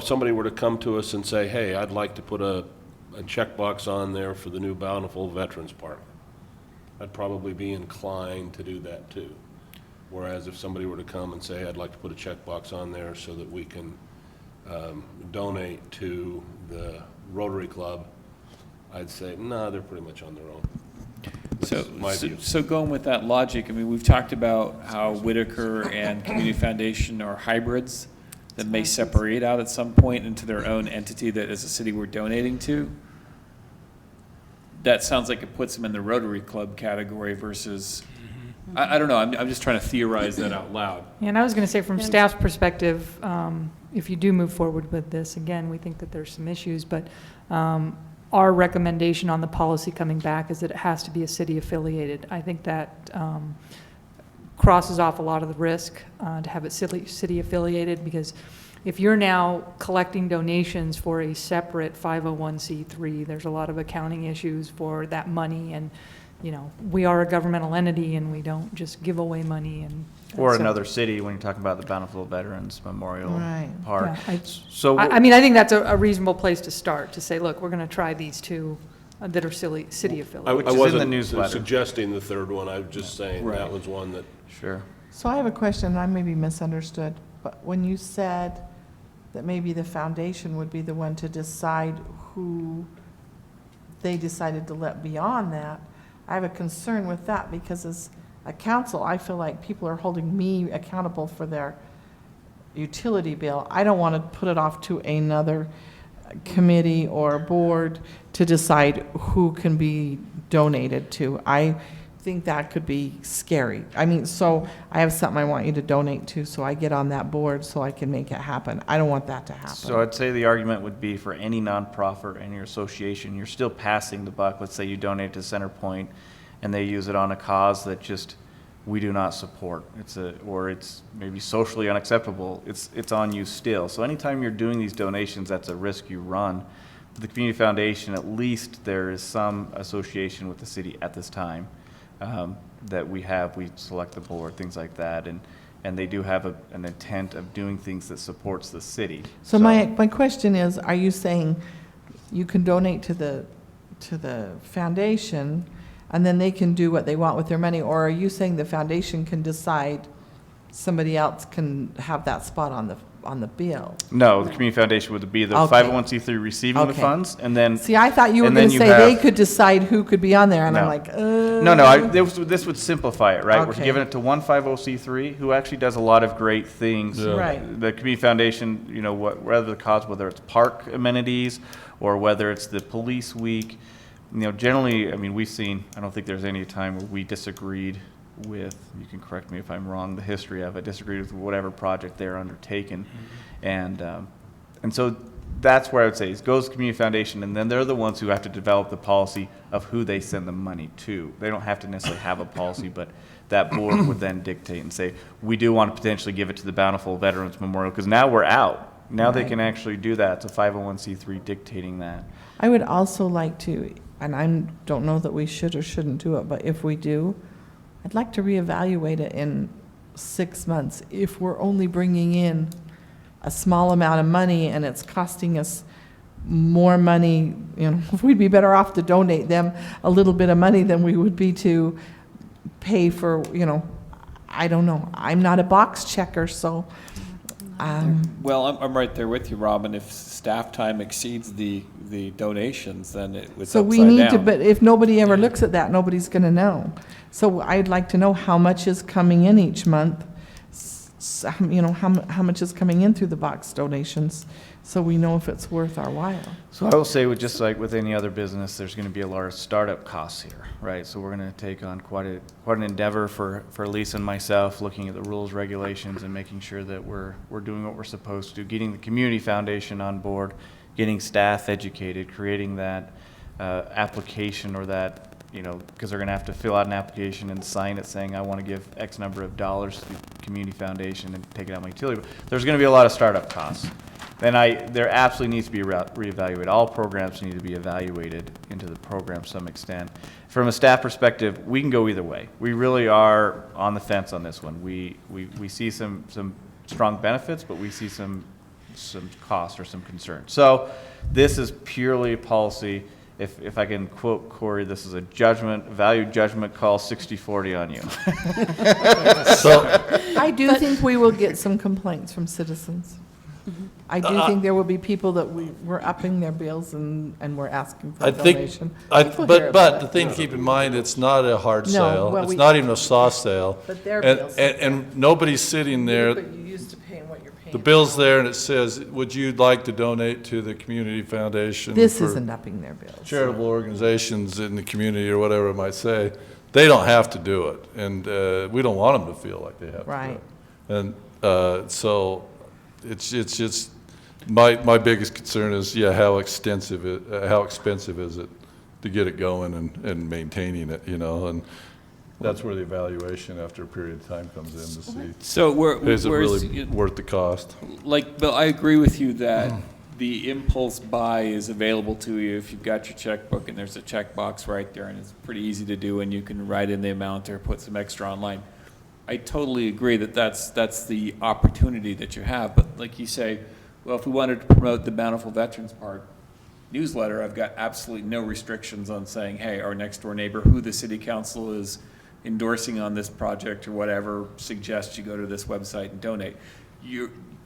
somebody were to come to us and say, hey, I'd like to put a checkbox on there for the new Bountiful Veterans Park, I'd probably be inclined to do that too. Whereas if somebody were to come and say, I'd like to put a checkbox on there so that we can donate to the Rotary Club, I'd say, nah, they're pretty much on their own. That's my view. So going with that logic, I mean, we've talked about how Whitaker and Community Foundation are hybrids that may separate out at some point into their own entity that as a city we're donating to. That sounds like it puts them in the Rotary Club category versus I don't know, I'm just trying to theorize that out loud. And I was going to say, from staff's perspective, if you do move forward with this, again, we think that there's some issues, but our recommendation on the policy coming back is that it has to be a city affiliated. I think that crosses off a lot of the risk to have it city affiliated, because if you're now collecting donations for a separate 501c3, there's a lot of accounting issues for that money, and you know, we are a governmental entity and we don't just give away money. And Or so- another city, when you're talking about the Bountiful Veterans Memorial Right. Park. Yeah, So, I mean, I think that's a reasonable place to start, to say, look, we're going to try these two that are city affiliated. Which I is in the wasn't newsletter. suggesting the third one, I was just saying that was one that, sure. So I have a question, I maybe misunderstood, but when you said that maybe the foundation would be the one to decide who they decided to let beyond that, I have a concern with that, because as a council, I feel like people are holding me accountable for their utility bill. I don't want to put it off to another committee or board to decide who can be donated to. I think that could be scary. I mean, so I have something I want you to donate to, so I get on that board so I can make it happen. I don't want that to happen. So I'd say the argument would be for any nonprofit or any association, you're still passing the buck. Let's say you donate to Centerpoint and they use it on a cause that just we do not support. Or it's maybe socially unacceptable. It's on you still. So anytime you're doing these donations, that's a risk you run. For the community foundation, at least there is some association with the city at this time that we select the board, things like that, and they do have an intent of doing things that supports the city. So my question is, are you saying you can donate to the foundation and then they can do what they want with their money? Or are you saying the foundation can decide somebody else can have that spot on the bill? No, the community foundation would be the Okay. 501c3 receiving the Okay. funds, and then See, I thought you were And going then to you say they have- could decide who could be on there, and I'm No. like, No, this would simplify it, right? We're Okay. giving it to one 50c3 who actually does a lot of great things. Yeah. Right. The community foundation, you know, whether the cause, whether it's park amenities or whether it's the police week, you know, generally, I mean, we've seen, I don't think there's any time where we disagreed with, you can correct me if I'm wrong, the history of it, disagreed with whatever project they're undertaking. And so that's where I would say it goes to community foundation, and then they're the ones who have to develop the policy of who they send the money to. They don't have to necessarily have a policy, but that board would then dictate and say, we do want to potentially give it to the Bountiful Veterans Memorial, because now we're out. Now they can actually do that. It's a 501c3 dictating that. I would also like to, and I don't know that we should or shouldn't do it, but if we do, I'd like to reevaluate it in 6 months. If we're only bringing in a small amount of money and it's costing us more money, you know, we'd be better off to donate them a little bit of money than we would be to pay for, you know, I don't know. I'm not a box checker, so, Well, I'm right there with you, Robin. If staff time exceeds the donations, then it's so we upside need to, down. but if nobody ever looks at that, nobody's gonna know. So I'd like to know how much is coming in each month, you know, how much is coming in through the box donations, so we know if it's worth our while. So I will say, with just like with any other business, there's going to be a lot of startup costs here, right? So we're going to take on quite an endeavor for Lisa and myself, looking at the rules, regulations, and making sure that we're doing what we're supposed to, getting the community foundation on board, getting staff educated, creating that application, or that, you know, because they're going to have to fill out an application and sign it saying, I want to give X number of dollars to the community foundation and take it out of my utility. There's going to be a lot of startup costs. And there absolutely needs to be reevaluated. All programs need to be evaluated into the program to some extent. From a staff perspective, we can go either way. We really are on the fence on this one. We see some strong benefits, but we see some cost or some concern. So this is purely a policy. If I can quote Corey, this is a value judgment call, 60-40 on you. So, I do think we will get some complaints from citizens. I do think there will be people that we're upping their bills and we're asking for I a think, donation. People hear about but it. the thing to keep in mind, it's not a hard No, sale. well, It's we- not even a soft sale. But their And- bills. And nobody's sitting there, But you used to paying what you're paying. the bill's there and it says, would you like to donate to the community foundation? This for isn't upping their bills. charitable organizations in the community, or whatever it might say. they don't have to do it, and we don't want them to feel like they have to do Right. it. And so it's just, my biggest concern is, yeah, how expensive is it to get it going and maintaining it, you know, and that's where the evaluation after a period of time comes in to see, So is it where's, really worth the cost? like, Bill, I agree with you that the impulse buy is available to you if you've got your checkbook and there's a checkbox right there and it's pretty easy to do and you can write in the amount or put some extra online. I totally agree that that's the opportunity that you have, but like you say, well, if we wanted to promote the Bountiful Veterans Park newsletter, I've got absolutely no restrictions on saying, hey, our next door neighbor, who the city council is endorsing on this project or whatever, suggests you go to this website and donate.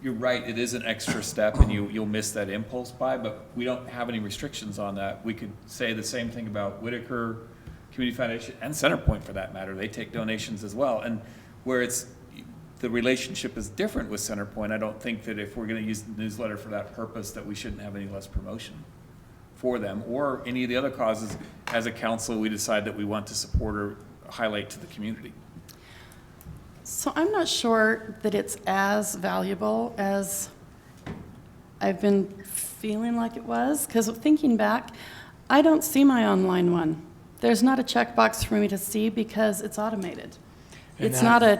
You're right, it is an extra step and you'll miss that impulse buy, but we don't have any restrictions on that. We could say the same thing about Whitaker Community Foundation and Centerpoint for that matter. They take donations as well. And where the relationship is different with Centerpoint, I don't think that if we're gonna use the newsletter for that purpose, that we shouldn't have any less promotion for them or any of the other causes. As a council, we decide that we want to support or highlight to the community. So I'm not sure that it's as valuable as I've been feeling like it was, because thinking back, I don't see my online one. There's not a checkbox for me to see because it's automated. And It's not a,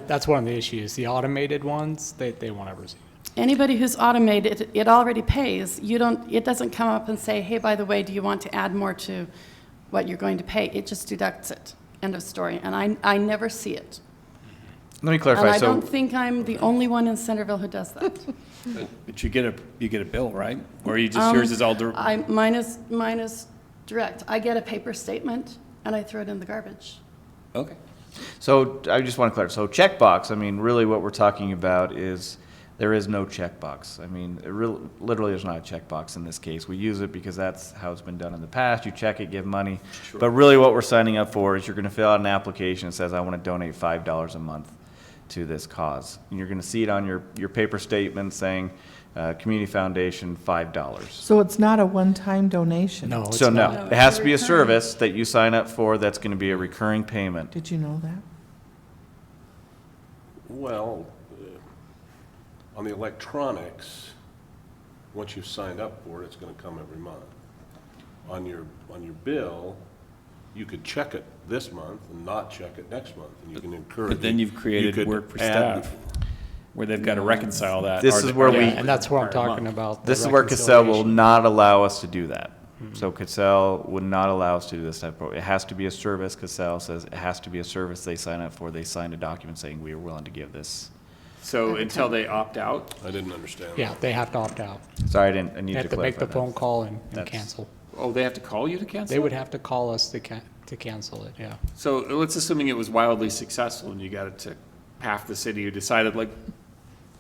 that's one of the issues. The automated ones, they won't ever see it. anybody who's automated, it already pays. It doesn't come up and say, hey, by the way, do you want to add more to what you're going to pay? It just deducts it. End of story. And I never see it. Let me And clarify. I So, don't think I'm the only one in Centerville who does that. But you get a bill, right? Or you just, yours is all Mine is direct. I get a paper statement and I throw it in the garbage. okay. so I just want to clarify. So checkbox, I mean, really what we're talking about is there is no checkbox. I mean, literally there's not a checkbox in this case. We use it because that's how it's been done in the past. You check it, give money. Sure. But really what we're signing up for is you're going to fill out an application that says, I want to donate $5 a month to this cause. And you're going to see it on your paper statement saying, Community Foundation, $5. So it's not a one-time donation? No, it's So not. no, it has to be a service that you sign up for that's going to be a recurring payment. Did you know that? Well, on the electronics, once you've signed up for it, it's gonna come every month. On your bill, you could check it this month and not check it next month, and you can encourage. But then you've you created could work for add- staff, where they've got to reconcile that. This is where we- And that's what I'm talking about. This is where Cassell will not allow us to do that. So Cassell would not allow us to do this type of program. It has to be a service. Cassell says it has to be a service they sign up for. They signed a document saying we are willing to give this. So until they opt out? I didn't understand. Yeah, they have to opt out. Sorry, I need They to have to clarify make the that. phone call and That's- cancel. Oh, they have to call you to cancel? They would have to call us to cancel it, yeah. So let's assuming it was wildly successful and you got it to half the city who decided like,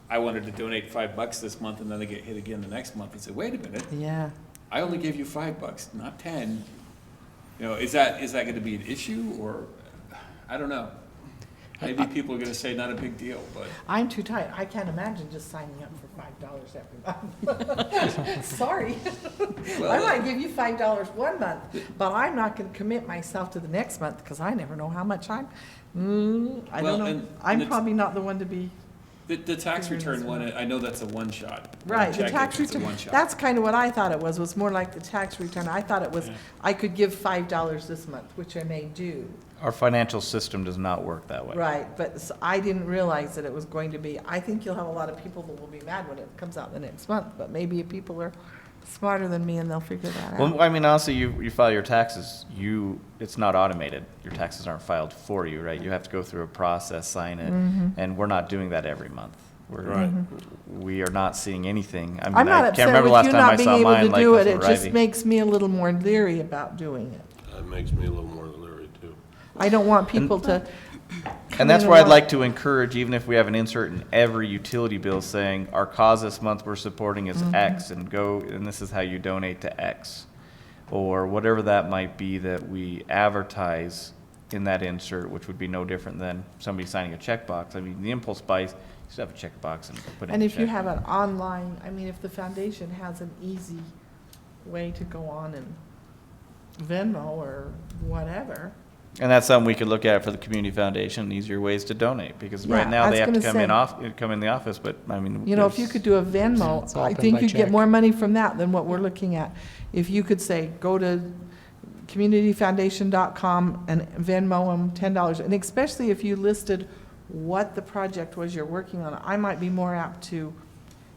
I wanted to donate $5 this month and then they get hit again the next month and say, wait a minute, Yeah. I only gave you $5, not 10. You know, is that going to be an issue or, I don't know. Maybe people are going to say not a big deal, but. I'm too tight. I can't imagine just signing up for $5 every month. Sorry. I might give you $5 one month, but I'm not gonna commit myself to the next month because I never know how much I Well, don't know. and I'm it's- probably not the one to be, The tax return one, I know that's a one-shot. right, the Check it, tax it's a return. one-shot. That's kind of what I thought it was more like the tax return. I thought it was, Yeah. I could give $5 this month, which I may do. Our financial system does not work that way. Right, but I didn't realize that it was going to be, I think you'll have a lot of people that will be mad when it comes out the next month, but maybe if people are smarter than me and they'll figure that out. Well, I mean, honestly, you file your taxes, it's not automated. Your taxes aren't filed for you, right? You have to go through a process, sign it, and we're not doing that every month. Right. We are not seeing anything. I I'm mean, not I upset can't remember with last you time I not being saw able mine to like do it, a it just variety. makes me a little more leery about doing it. That makes me a little more leery too. I don't want people to. And that's where I'd like to encourage, even if we have an insert in every utility bill saying, our cause this month we're supporting is X, and this is how you donate to X. Or whatever that might be that we advertise in that insert, which would be no different than somebody signing a checkbox. I mean, the impulse buy, you just have a checkbox and put in And a if you check. have an online, I mean, if the foundation has an easy way to go on and Venmo or whatever, And that's something we could look at for the community foundation, easier ways to donate, because right Yeah, now I they was have to gonna come in the office, but I mean. You know, if you there's- could do a Venmo, It's all I done think by you'd get check. more money from that than what we're looking at. If you could say, go to communityfoundation.com and Venmo them $10, and especially if you listed what the project was you're working on, I might be more apt to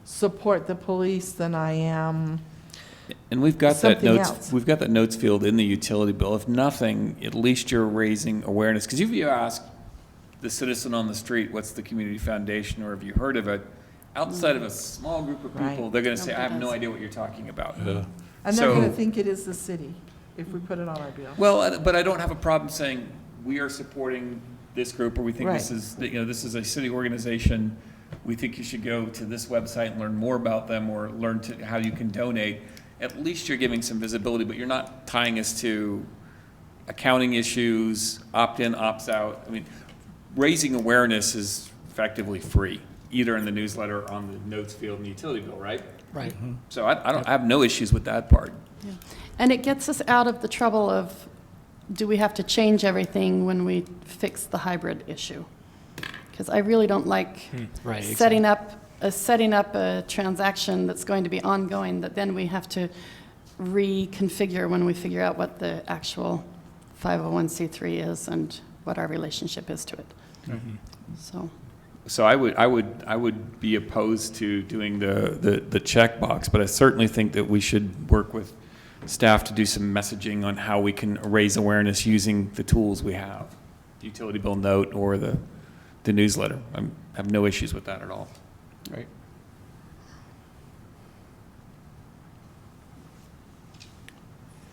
support the police than I am. And we've got that Something notes, else. we've got that notes field in the utility bill. If nothing, at least you're raising awareness. Because if you ask the citizen on the street, what's the community foundation, or have you heard of it? Outside of a small group of people, Right. they're gonna say, I have Nobody no does. idea what you're talking about. Yeah. And they're gonna So- think it is the city if we put it on our bill. Well, but I don't have a problem saying, we are supporting this group, or we think this Right. is, this is a city organization. We think you should go to this website and learn more about them, or learn how you can donate. At least you're giving some visibility, but you're not tying us to accounting issues, opt-in, opts-out. I mean, raising awareness is effectively free, either in the newsletter or on the notes field in the utility bill, right? Right. So I have no issues with that part. And it gets us out of the trouble of, do we have to change everything when we fix the hybrid issue? Because I really don't like Right. setting up a transaction that's going to be ongoing, that then we have to reconfigure when we figure out what the actual 501c3 is and what our relationship is to it. So, So I would be opposed to doing the checkbox, but I certainly think that we should work with staff to do some messaging on how we can raise awareness using the tools we have, the utility bill note or the newsletter. I have no issues with that at all. Right.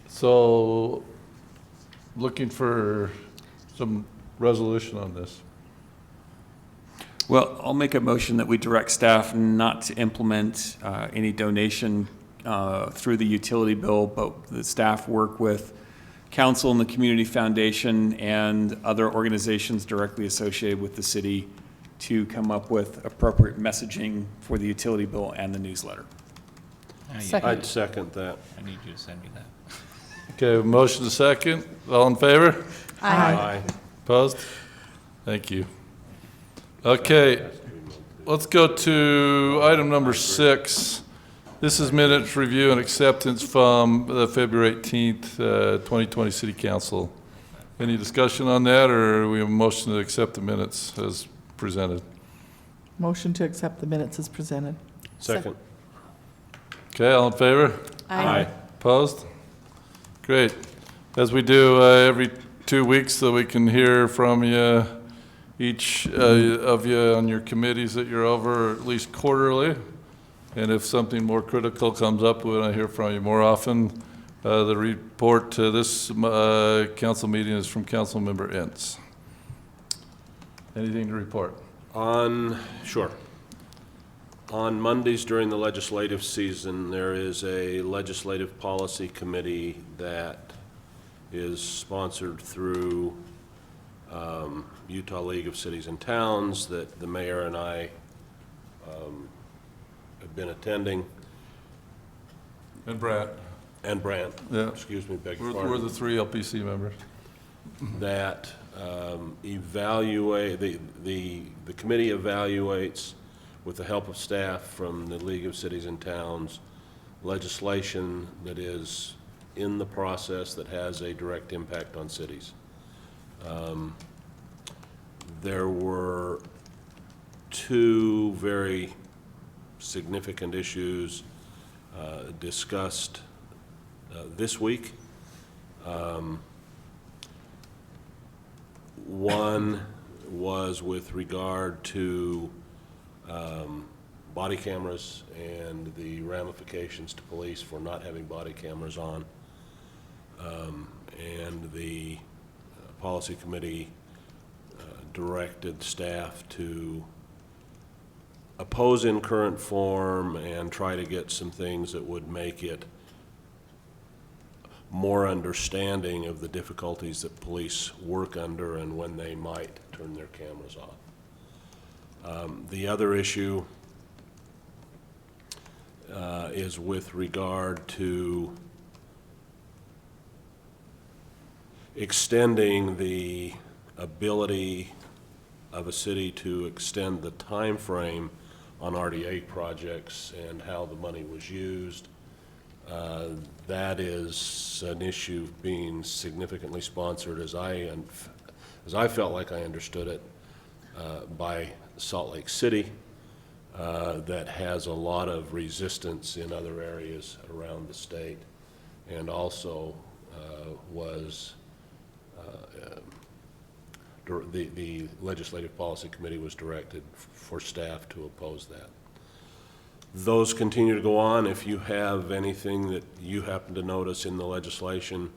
So, looking for some resolution on this. Well, I'll make a motion that we direct staff not to implement any donation through the utility bill, but the staff work with council and the community foundation and other organizations directly associated with the city to come up with appropriate messaging for the utility bill and the newsletter. second. I'd second that. I need you to send me that. Okay, motion to second. All in favor? Aye. Opposed? Thank you. Okay, let's go to item number 6. This is minutes review and acceptance from the February 18th, 2020 City Council. Any discussion on that, or we have a motion to accept the minutes as presented? Motion to accept the minutes as presented. Second. Okay, all in favor? Aye. Opposed? Great. As we do every 2 weeks, so we can hear from you, each of you on your committees that you're over, at least quarterly. And if something more critical comes up, we want to hear from you more often. The report to this council meeting is from Councilmember Ince. Anything to report? Sure. On Mondays during the legislative season, there is a legislative policy committee that is sponsored through Utah League of Cities and Towns that the mayor and I have been attending, And Brad? and Brant, Yeah. excuse me, beg your We're pardon. the 3 LPC members. That evaluate, the committee evaluates, with the help of staff from the League of Cities and Towns, legislation that is in the process that has a direct impact on cities. There were 2 very significant issues discussed this week. One was with regard to body cameras and the ramifications to police for not having body cameras on. And the policy committee directed staff to oppose in current form and try to get some things that would make it more understanding of the difficulties that police work under and when they might turn their cameras off. The other issue is with regard to, extending the ability of a city to extend the time frame on RDA projects and how the money was used. That is an issue being significantly sponsored, as I felt like I understood it, by Salt Lake City, that has a lot of resistance in other areas around the state, and also the Legislative Policy Committee was directed for staff to oppose that. Those continue to go on. If you have anything that you happen to notice in the legislation,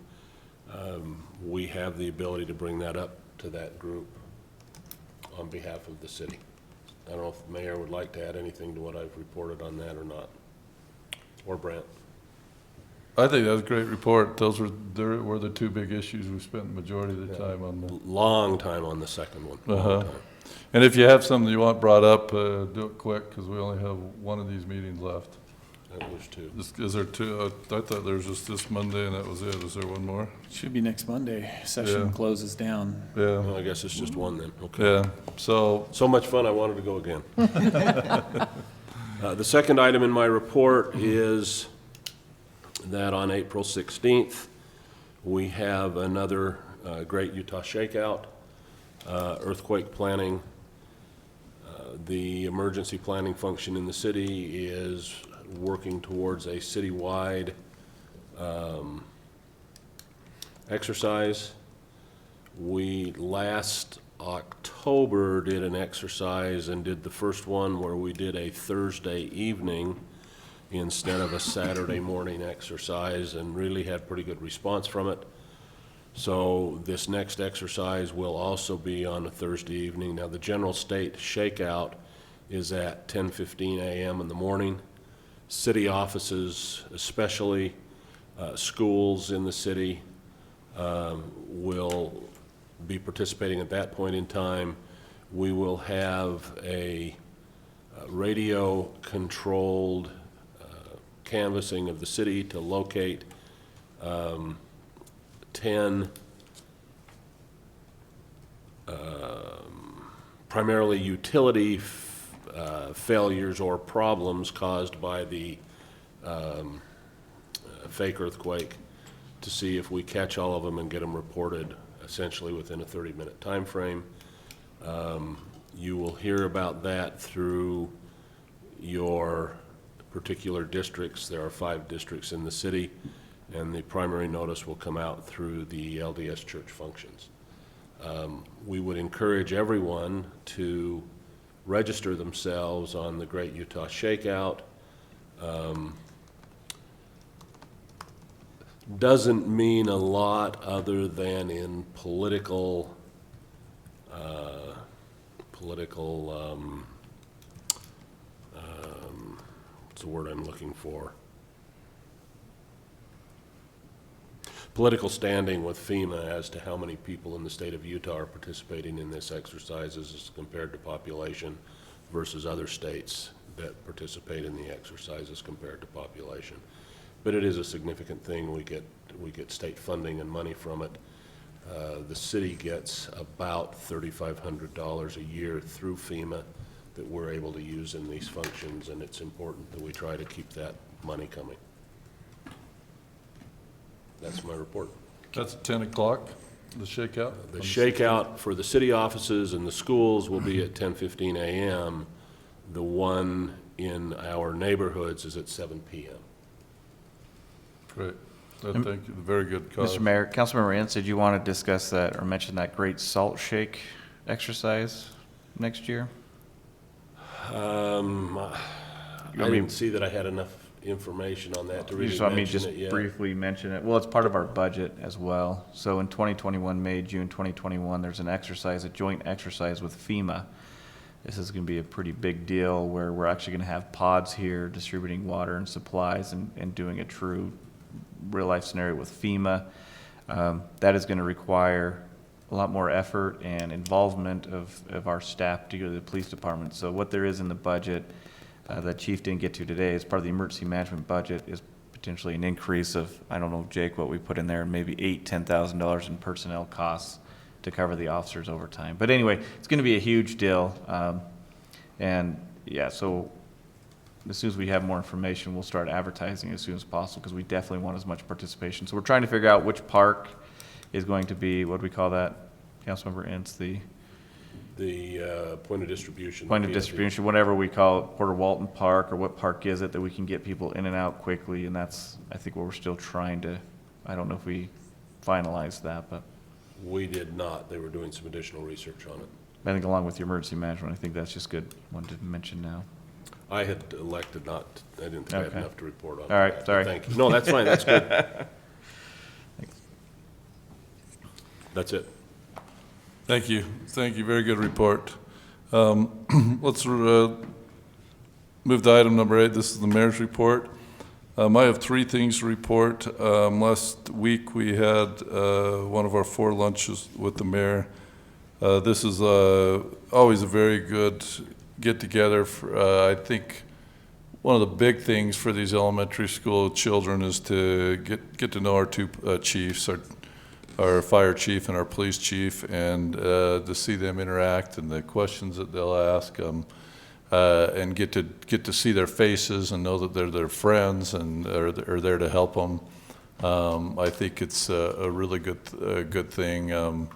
we have the ability to bring that up to that group on behalf of the city. I don't know if the mayor would like to add anything to what I've reported on that or not, or Brent. I think that was a great report. Those were the two big issues we spent the majority of the time on. Long time on the second one. Long Uh-huh. time. And if you have something you want brought up, do it quick, because we only have one of these meetings left. That was two. Is there two? I thought there was just this Monday and that was it. Is there one more? Should be next Monday. Session Yeah. closes down. Yeah, Well, I guess it's just one then. Okay. yeah. So, So much fun, I wanted to go again. The second item in my report is that on April 16th, we have another Great Utah Shakeout, earthquake planning. The emergency planning function in the city is working towards a citywide exercise. We last October did an exercise and did the first one where we did a Thursday evening instead of a Saturday morning exercise, and really had pretty good response from it. So this next exercise will also be on a Thursday evening. Now, the general state shakeout is at 10:15 a.m. in the morning. City offices, especially schools in the city, will be participating at that point in time. We will have a radio-controlled canvassing of the city to locate 10 primarily utility failures or problems caused by the fake earthquake, to see if we catch all of them and get them reported essentially within a 30-minute time frame. You will hear about that through your particular districts. There are 5 districts in the city, and the primary notice will come out through the LDS church functions. We would encourage everyone to register themselves on the Great Utah Shakeout. Doesn't mean a lot other than in political what's the word I'm looking for? Political standing with FEMA as to how many people in the state of Utah are participating in this exercise as compared to population versus other states that participate in the exercises compared to population. But it is a significant thing. We get state funding and money from it. The city gets about $3,500 a year through FEMA that we're able to use in these functions, and it's important that we try to keep that money coming. That's my report. that's at 10 o'clock, the shakeout? The shakeout for the city offices and the schools will be at 10:15 a.m. The one in our neighborhoods is at 7 p.m. Great. Thank you. Very good cause. Mr. Mayor, Councilmember Ince, did you want to discuss that or mention that great salt shake exercise next year? I didn't see that I had enough information on that to You really just want me to mention just it yet. briefly mention it? Well, it's part of our budget as well. So in 2021, May, June 2021, there's an exercise, a joint exercise with FEMA. This is going to be a pretty big deal where we're actually going to have pods here distributing water and supplies and doing a true real-life scenario with FEMA. That is going to require a lot more effort and involvement of our staff, particularly the police department. So what there is in the budget that Chief didn't get to today, as part of the emergency management budget, is potentially an increase of, I don't know, Jake, what we put in there, maybe $10,000 in personnel costs to cover the officers' overtime. But anyway, it's going to be a huge deal. And yeah, so as soon as we have more information, we'll start advertising as soon as possible because we definitely want as much participation. So we're trying to figure out which park is going to be, what do we call that? Councilmember Ince, the point of distribution. point of PFD. distribution, whatever we call it, Porter Walton Park, or what park is it that we can get people in and out quickly, and that's, I think, what we're still trying to, I don't know if we finalized that, but We did not. They were doing some additional research on it. I think along with the emergency management, I think that's just good one to mention now. I had elected not, I didn't think I had Okay. enough to report on. All right, that, but sorry. Thank you. No, that's fine, that's good. That's it. Thank you. Thank you. Very good report. Let's move to item number 8. This is the mayor's report. I have 3 things to report. Last week we had one of our 4 lunches with the mayor. This is always a very good get-together. I think one of the big things for these elementary school children is to get to know our 2 chiefs, our fire chief and our police chief, and to see them interact and the questions that they'll ask, and get to see their faces and know that they're their friends and are there to help them. I think it's a really good thing.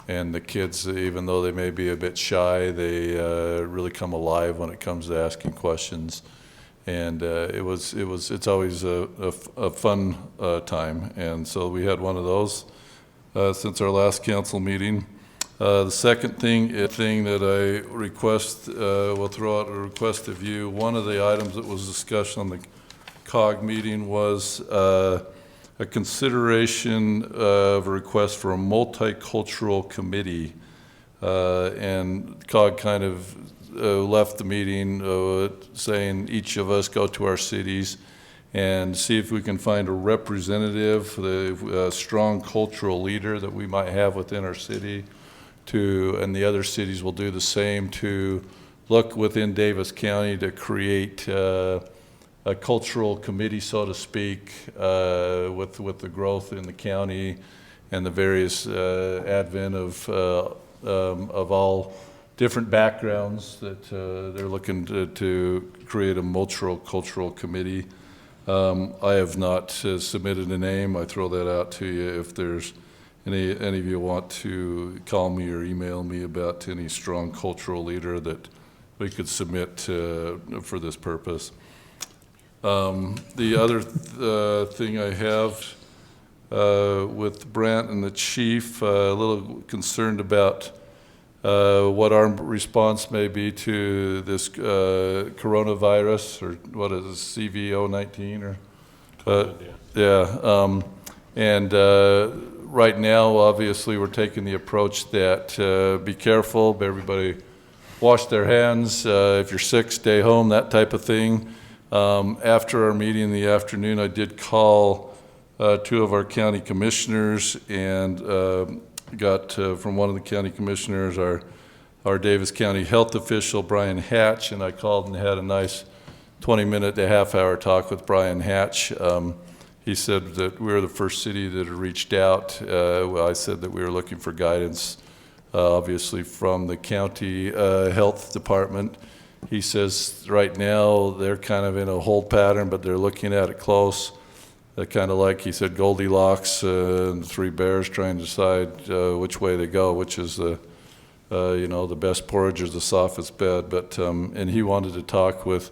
And the kids, even though they may be a bit shy, they really come alive when it comes to asking questions. And it's always a fun time. And so we had one of those since our last council meeting. The second thing that I request, will throw out a request of you. One of the items that was discussed on the COG meeting was a consideration of a request for a multicultural committee. And COG kind of left the meeting saying each of us go to our cities and see if we can find a representative, a strong cultural leader that we might have within our city, and the other cities will do the same, to look within Davis County to create a cultural committee, so to speak, with the growth in the county and the various advent of all different backgrounds, that they're looking to create a multicultural committee. I have not submitted a name. I throw that out to you if there's any of you want to call me or email me about any strong cultural leader that we could submit for this purpose. The other thing I have with Brant and the chief, a little concerned about what our response may be to this coronavirus, or what is it, CVO-19 or yeah. And right now, obviously, we're taking the approach that be careful, everybody wash their hands, if you're sick, stay home, that type of thing. After our meeting in the afternoon, I did call 2 of our county commissioners, and got from one of the county commissioners, our Davis County health official, Brian Hatch, and I called and had a nice 20-minute to half-hour talk with Brian Hatch. He said that we were the first city that had reached out. I said that we were looking for guidance, obviously, from the county health department. He says right now they're kind of in a hold pattern, but they're looking at it close. Kind of like he said, Goldilocks and the 3 bears trying to decide which way they go, which is the best porridge or the softest bed. But and he wanted to talk with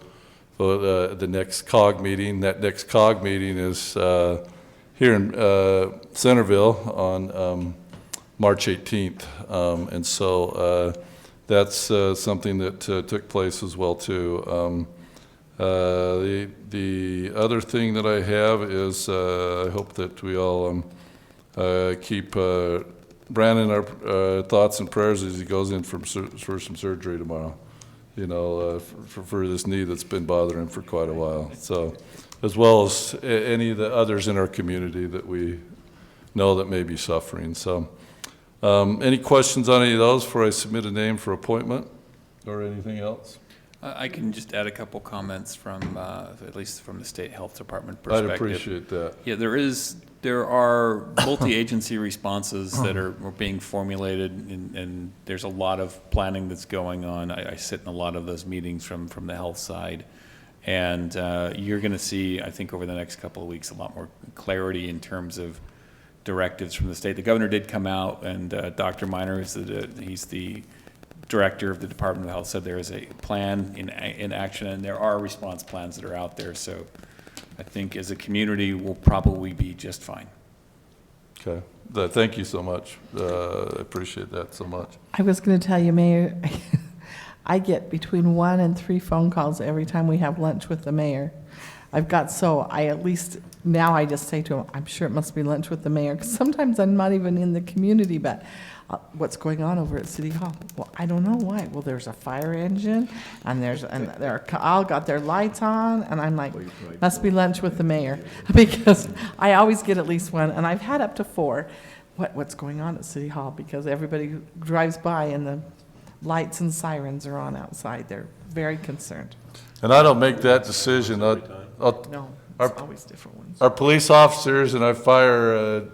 the next COG meeting. That next COG meeting is here in Centerville on March 18th, and so that's something that took place as well too. The other thing that I have is I hope that we all keep Brandon our thoughts and prayers as he goes in for some surgery tomorrow, for this knee that's been bothering him for quite a while. So, as well as any of the others in our community that we know that may be suffering. So, any questions on any of those before I submit a name for appointment or anything else? I can just add a couple comments from, at least from the state health department I'd perspective. appreciate that. Yeah, there are multi-agency responses that are being formulated, and there's a lot of planning that's going on. I sit in a lot of those meetings from the health side. And you're going to see, I think, over the next couple of weeks, a lot more clarity in terms of directives from the state. The governor did come out, and Dr. Minor, he's the director of the Department of Health, said there is a plan in action, and there are response plans that are out there. So I think as a community, we'll probably be just fine. Okay. Thank you so much. I appreciate that so much. I was going to tell you, Mayor, I get between 1 and 3 phone calls every time we have lunch with the mayor. I at least, now I just say to him, I'm sure it must be lunch with the mayor, because sometimes I'm not even in the community, but what's going on over at City Hall? Well, I don't know why. Well, there's a fire engine, and they're all got their lights on, and I'm like, must be lunch with the mayor, because I always get at least one, and I've had up to 4. What's going on at City Hall? Because everybody drives by and the lights and sirens are on outside. They're very concerned. And I don't make that decision. No, it's always different ones. Our police officers and our fire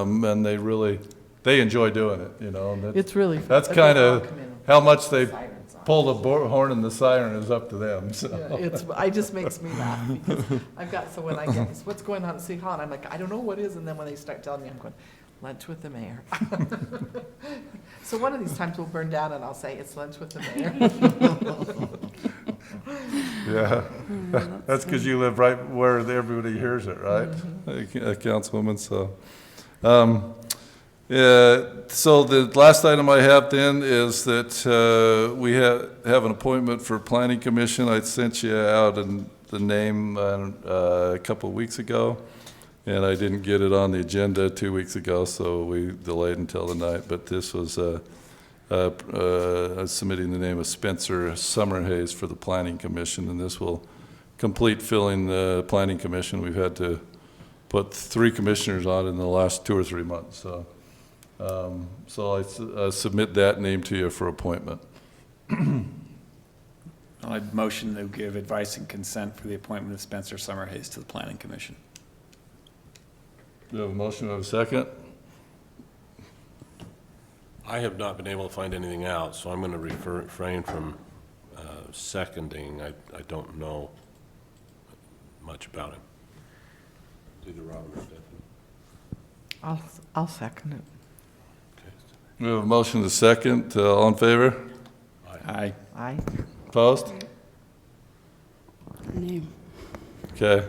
men, they enjoy doing it, you know. And It's really fun. that's They kind all of come in. how much they Sirens on. pull the horn and the siren is up to them. So. Yeah, it just makes me laugh, because when I get this, what's going on at City Hall, and I'm like, I don't know what is, and then when they start telling me, I'm going, lunch with the mayor. So one of these times we'll burn down and I'll say, it's lunch with the mayor. Yeah, that's because you live right where everybody hears it, right, Councilwoman? So, so the last item I have then is that we have an appointment for Planning Commission. I sent you out the name a couple of weeks ago, and I didn't get it on the agenda 2 weeks ago, so we delayed until the night. But this was submitting the name of Spencer Summerhays for the Planning Commission, and this will complete filling the Planning Commission. We've had to put 3 commissioners on in the last 2 or 3 months. So, I submit that name to you for appointment. I'd motion to give advice and consent for the appointment of Spencer Summerhays to the Planning Commission. Do you have a motion? Do you have a second? I have not been able to find anything out, so I'm going to refrain from seconding. I don't know much about him. Either Robin or Stephanie. I'll second it. We have a motion to second. All in favor? Aye. Aye. Opposed? Nay. Okay.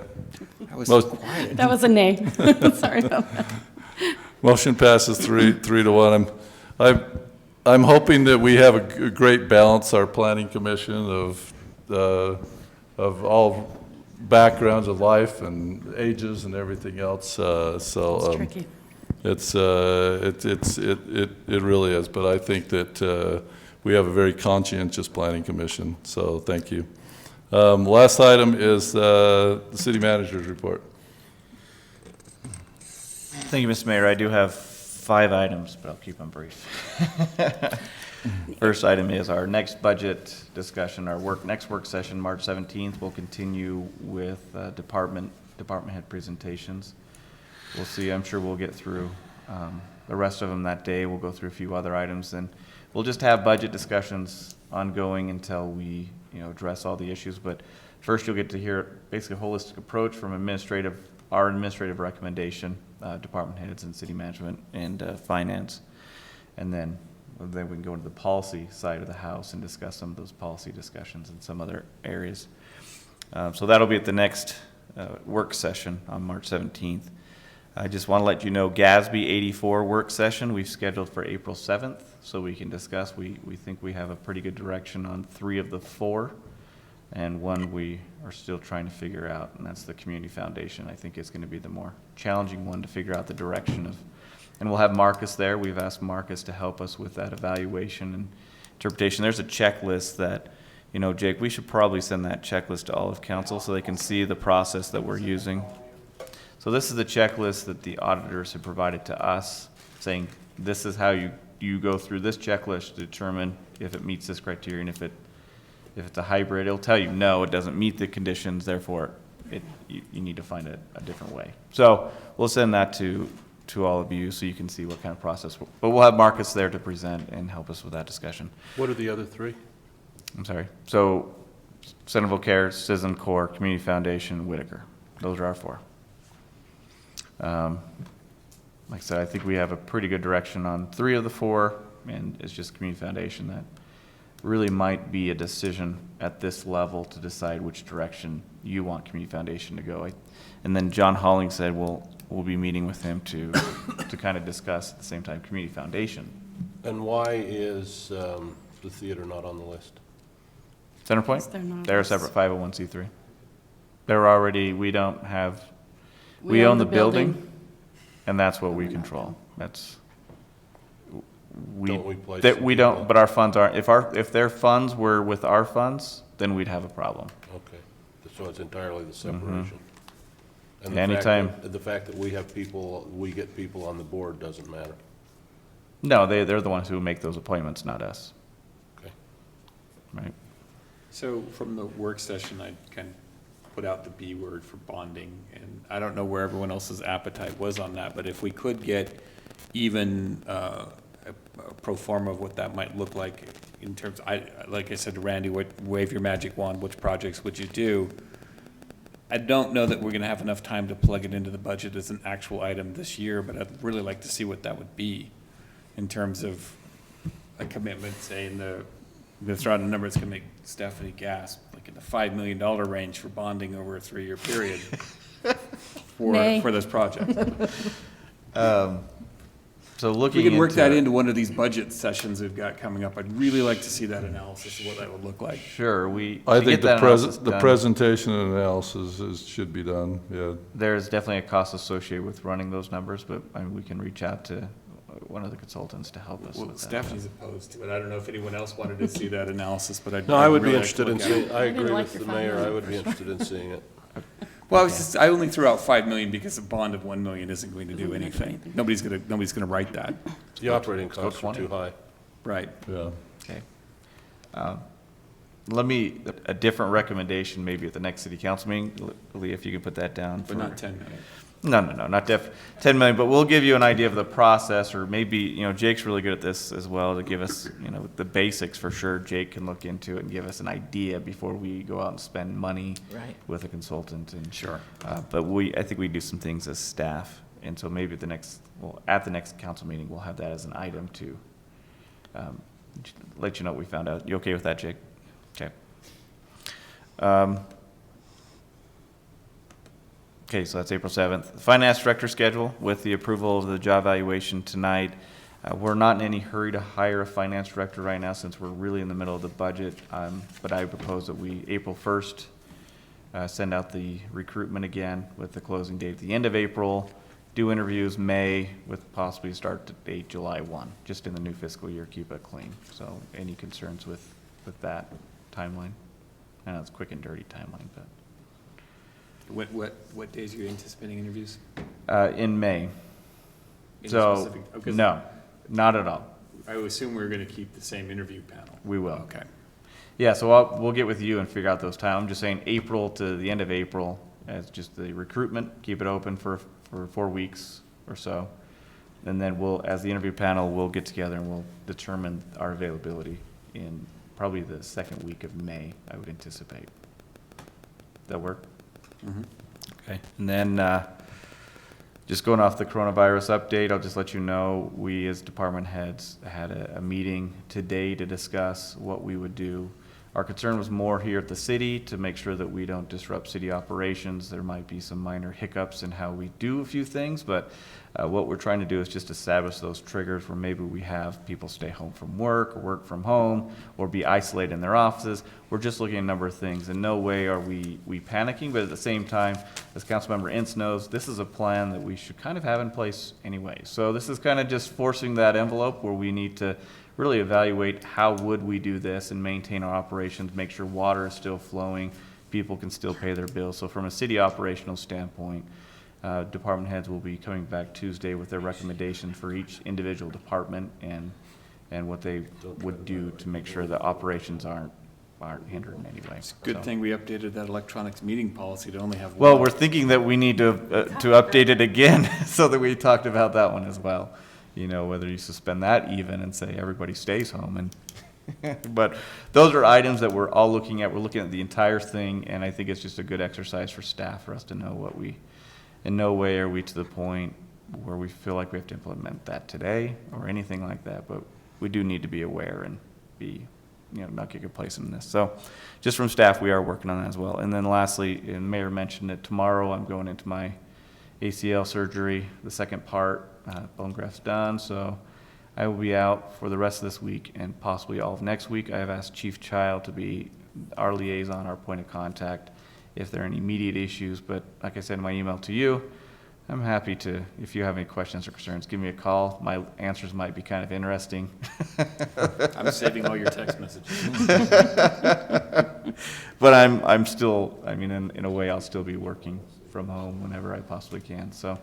That was Most- quiet. That was a nay. Sorry about that. Motion passes 3 to 1. I'm hoping that we have a great balance, our planning commission of all backgrounds of life and ages and everything else. It's tricky. It really is. But I think that we have a very conscientious planning commission. So thank you. Last item is the city manager's report. Thank you, Mr. Mayor. I do have 5 items, but I'll keep them brief. First item is our next budget discussion, next work session, March 17th. We'll continue with department head presentations. We'll see. I'm sure we'll get through the rest of them that day. We'll go through a few other items, and we'll just have budget discussions ongoing until we, address all the issues. But first, you'll get to hear basically a holistic approach from our administrative recommendation, department heads and city management and finance. And then we can go into the policy side of the house and discuss some of those policy discussions in some other areas. So that'll be at the next work session on March 17th. I just want to let you know, GASB 84 work session, we've scheduled for April 7th, so we can discuss. We think we have a pretty good direction on 3 of the 4, and one we are still trying to figure out, and that's the Community Foundation. I think it's going to be the more challenging one to figure out the direction of. And we'll have Marcus there. We've asked Marcus to help us with that evaluation and interpretation. There's a checklist that, Jake, we should probably send that checklist to all of council so they can see the process that we're using. So this is the checklist that the auditors have provided to us, saying this is how you go through this checklist to determine if it meets this criteria, and if it If it's a hybrid, it'll tell you, no, it doesn't meet the conditions, therefore you need to find a different way. So we'll send that to all of you so you can see what kind of process, but we'll have Marcus there to present and help us with that discussion. What are the other three? I'm sorry. So Centerville Cares, Citizen Corps, Community Foundation, Whitaker. Those are our four. Like I said, I think we have a pretty good direction on 3 of the 4, and it's just Community Foundation that really might be a decision at this level to decide which direction you want Community Foundation to go. And then John Halling said we'll be meeting with him to kind of discuss at the same time Community Foundation. And why is the theater not on the list? Centerpoint? They're not. They're a separate 501c3. They're already, we don't have, we own the building, and that's what we control. That's, Don't we place that some we don't, people? but our funds aren't, if their funds were with our funds, then we'd have a problem. Okay, so it's entirely the separation. And Mm-hmm. Anytime. The fact that we have people, we get people on the board doesn't matter. No, they're the ones who make those appointments, not us, Okay. right? So from the work session, I kind of put out the B word for bonding, and I don't know where everyone else's appetite was on that, but if we could get even a pro forma of what that might look like in terms, like I said to Randy, wave your magic wand, which projects would you do? I don't know that we're gonna have enough time to plug it into the budget as an actual item this year, but I'd really like to see what that would be in terms of a commitment, say in the, I'm gonna throw out a number that's gonna make Stephanie gasp, like in the $5 million range for bonding over a 3-year period Nay. for this project. So If looking we could work that it- into one of these budget sessions we've got coming up, I'd really like to see that analysis of what that would look like. Sure, I to think get that analysis the done, presentation and analysis should be done, yeah. there's definitely a cost associated with running those numbers, but I mean, we can reach out to one of the consultants to help us Well, with that. Stephanie's opposed to it. I don't know if anyone else wanted to see that analysis, but I'd. No, I would I'd be really like to interested in look at it. seeing, I didn't agree like with your the mayor, $5 I would be interested in seeing it. Well, I only threw out 5 million because a bond of 1 million isn't going to do anything. Nobody's gonna write that. The operating go costs are 20. too high. Right. Yeah. Okay. Let me, a different recommendation maybe at the next city council meeting, Lee, if you could put that down. But not 10 million. No, not 10 million, but we'll give you an idea of the process, or maybe, Jake's really good at this as well, to give us, the basics for sure. Jake can look into it and give us an idea before we go out and spend money Right. with a consultant and. Sure. But I think we do some things as staff, and so maybe at the next council meeting, we'll have that as an item to, let you know what we found out. You okay with that, Jake? Okay. Okay, so that's April 7th. Finance director schedule with the approval of the job evaluation tonight. We're not in any hurry to hire a finance director right now since we're really in the middle of the budget. But I propose that we, April 1st, send out the recruitment again with the closing date at the end of April, do interviews May with possibly start date July 1, just in the new fiscal year, keep it clean. So any concerns with that timeline? I know it's quick and dirty timeline, but. What days are you anticipating interviews? In May. Any So, specific- because no, not at all. I would assume we're gonna keep the same interview panel. We will. Okay. Yeah, so we'll get with you and figure out those times. I'm just saying April to the end of April as just the recruitment, keep it open for 4 weeks or so. And then as the interview panel, we'll get together and we'll determine our availability in probably the second week of May, I would anticipate. That work? Okay, and then, just going off the coronavirus update, I'll just let you know, we as department heads had a meeting today to discuss what we would do. Our concern was more here at the city to make sure that we don't disrupt city operations. There might be some minor hiccups in how we do a few things, but what we're trying to do is just establish those triggers where maybe we have people stay home from work or work from home or be isolated in their offices. We're just looking at a number of things. In no way are we panicking, but at the same time, as Councilmember Ince knows, this is a plan that we should kind of have in place anyway. So this is kind of just forcing that envelope where we need to really evaluate how would we do this and maintain our operations, make sure water is still flowing, people can still pay their bills. So from a city operational standpoint, department heads will be coming back Tuesday with their recommendations for each individual department and what they would do to make sure that operations aren't aren't hindered in any way. It's a good So. thing we updated that electronics meeting policy to only have one. Well, we're thinking that we need to update it again, so that we talked about that one as well. You know, whether you suspend that even and say everybody stays home and, but those are items that we're all looking at. We're looking at the entire thing, and I think it's just a good exercise for staff for us to know what in no way are we to the point where we feel like we have to implement that today or anything like that, but we do need to be aware and be, not get complacent in this. So just from staff, we are working on that as well. And then lastly, and the Mayor mentioned it, tomorrow I'm going into my ACL surgery, the second part, bone graft's done, so I will be out for the rest of this week and possibly all of next week. I have asked Chief Child to be our liaison, our point of contact, if there are any immediate issues. But like I said in my email to you, I'm happy to, if you have any questions or concerns, give me a call. My answers might be kind of interesting. I'm saving all your text messages. But I'm still, in a way, I'll still be working from home whenever I possibly can. So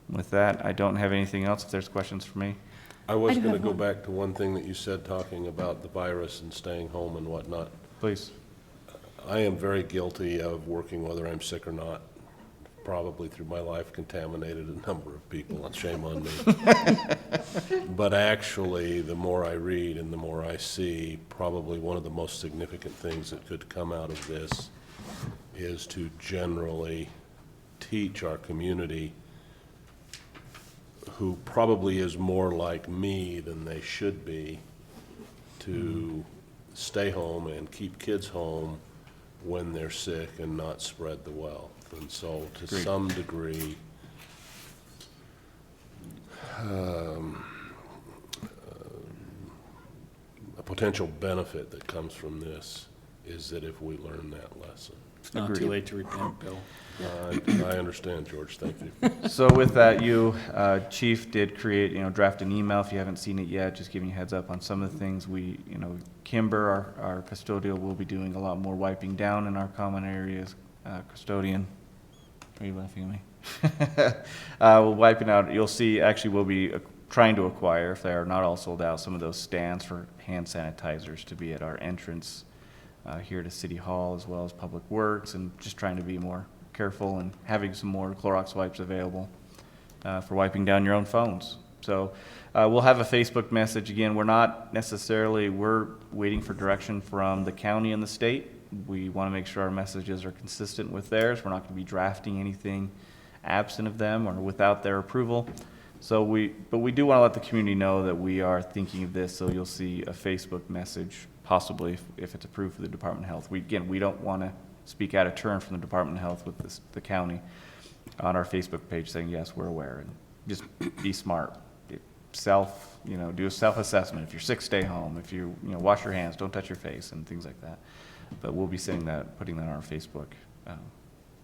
with that, I don't have anything else. If there's questions for me. I was do going to have go one. back to one thing that you said, talking about the virus and staying home and whatnot. Please. I am very guilty of working whether I'm sick or not. Probably through my life contaminated a number of people, and shame on me. But actually, the more I read and the more I see, probably one of the most significant things that could come out of this is to generally teach our community, who probably is more like me than they should be, to stay home and keep kids home when they're sick and not spread the wealth. And so, to Agreed. some degree, a potential benefit that comes from this is that if we learn that lesson. It's not too late to repent, Bill. I understand, George, thank you. So with that, Chief did create, draft an email. If you haven't seen it yet, just giving you a heads up on some of the things Kimber, our custodial, will be doing a lot more wiping down in our common areas. Custodian, are you laughing at me? We're wiping out, you'll see, actually we'll be trying to acquire, if they are not all sold out, some of those stands for hand sanitizers to be at our entrance here to City Hall, as well as Public Works, and just trying to be more careful and having some more Clorox wipes available for wiping down your own phones. So we'll have a Facebook message. Again, we're waiting for direction from the county and the state. We want to make sure our messages are consistent with theirs. We're not going to be drafting anything absent of them or without their approval. But we do want to let the community know that we are thinking of this, so you'll see a Facebook message, possibly if it's approved for the Department of Health. We don't want to speak out of turn from the Department of Health with the county on our Facebook page saying, yes, we're aware, and just be smart. Do a self-assessment. If you're sick, stay home. If you wash your hands, don't touch your face, and things like that. But we'll be putting that on our Facebook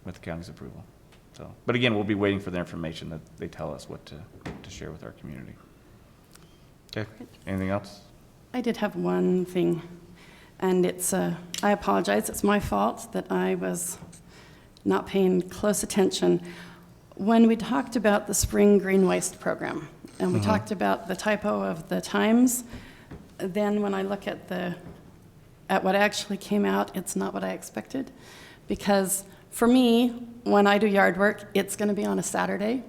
with the county's approval. So, but again, we'll be waiting for the information that they tell us what to share with our community. Okay, anything else? I did have one thing, and I apologize, it's my fault that I was not paying close attention. When we talked about the spring green waste program, and we talked about the typo of the times, then when I look at what actually came out, it's not what I expected. Because for me, when I do yard work, it's going to be on a Saturday,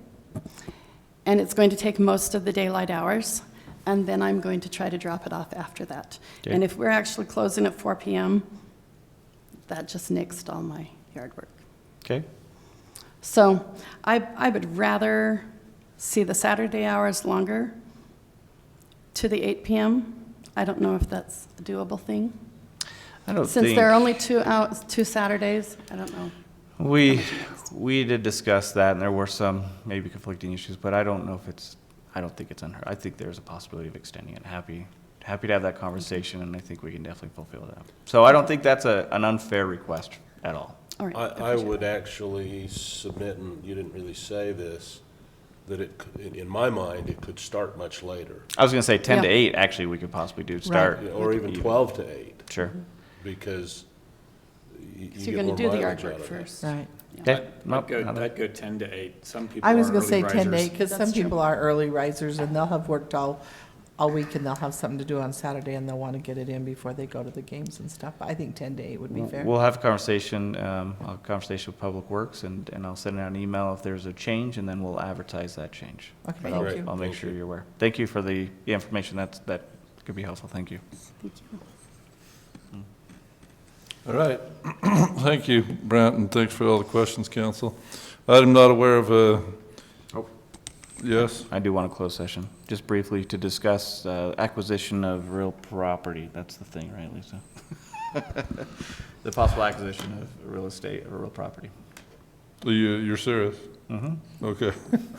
and it's going to take most of the daylight hours, and then I'm going to try to drop it off after that. Okay. And if we're actually closing at 4 p.m., that just nixed all my yard work. Okay. So I would rather see the Saturday hours longer to the 8 p.m. I don't know if that's a doable thing. Since there are only 2 Saturdays, I don't know. We did discuss that, and there were some maybe conflicting issues, but I don't think it's unheard. I think there's a possibility of extending it. Happy to have that conversation, and I think we can definitely fulfill that. So I don't think that's an unfair request at all. All right. I would actually submit, and you didn't really say this, that in my mind, it could start much later. I was going to say 10 to Yeah. 8, actually, we could possibly start. Or even 12 to 8. Sure. Because you So you're get going more to do the mileage yard out work of it. first. Right. Okay. Nope, I'd go 10 to 8. Some people I was are going to say early 10 to 8, risers. because some That's true. people are early risers, and they'll have worked all all week and they'll have something to do on Saturday and they'll want to get it in before they go to the games and stuff. I think 10 to 8 would be fair. We'll have a conversation, with Public Works, and I'll send out an email if there's a change, and then we'll advertise that change. Okay, But thank I'll- you. I'll make sure you're aware. Thank you for the information, that could be helpful, thank you. All right. Thank you, Brent, and thanks for all the questions, council. I'm not aware of a, yes? I do want a closed session, just briefly to discuss acquisition of real property. That's the thing, right, Lisa? The possible acquisition of real estate or real property. You're serious? Mm-hmm. Okay.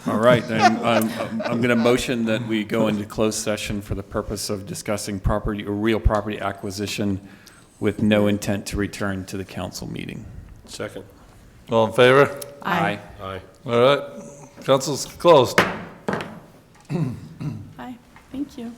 All right, then I'm going to motion that we go into closed session for the purpose of discussing property or real property acquisition with no intent to return to the council meeting. Second. All in favor? Aye. Aye. All right. Council's closed. Hi, thank you.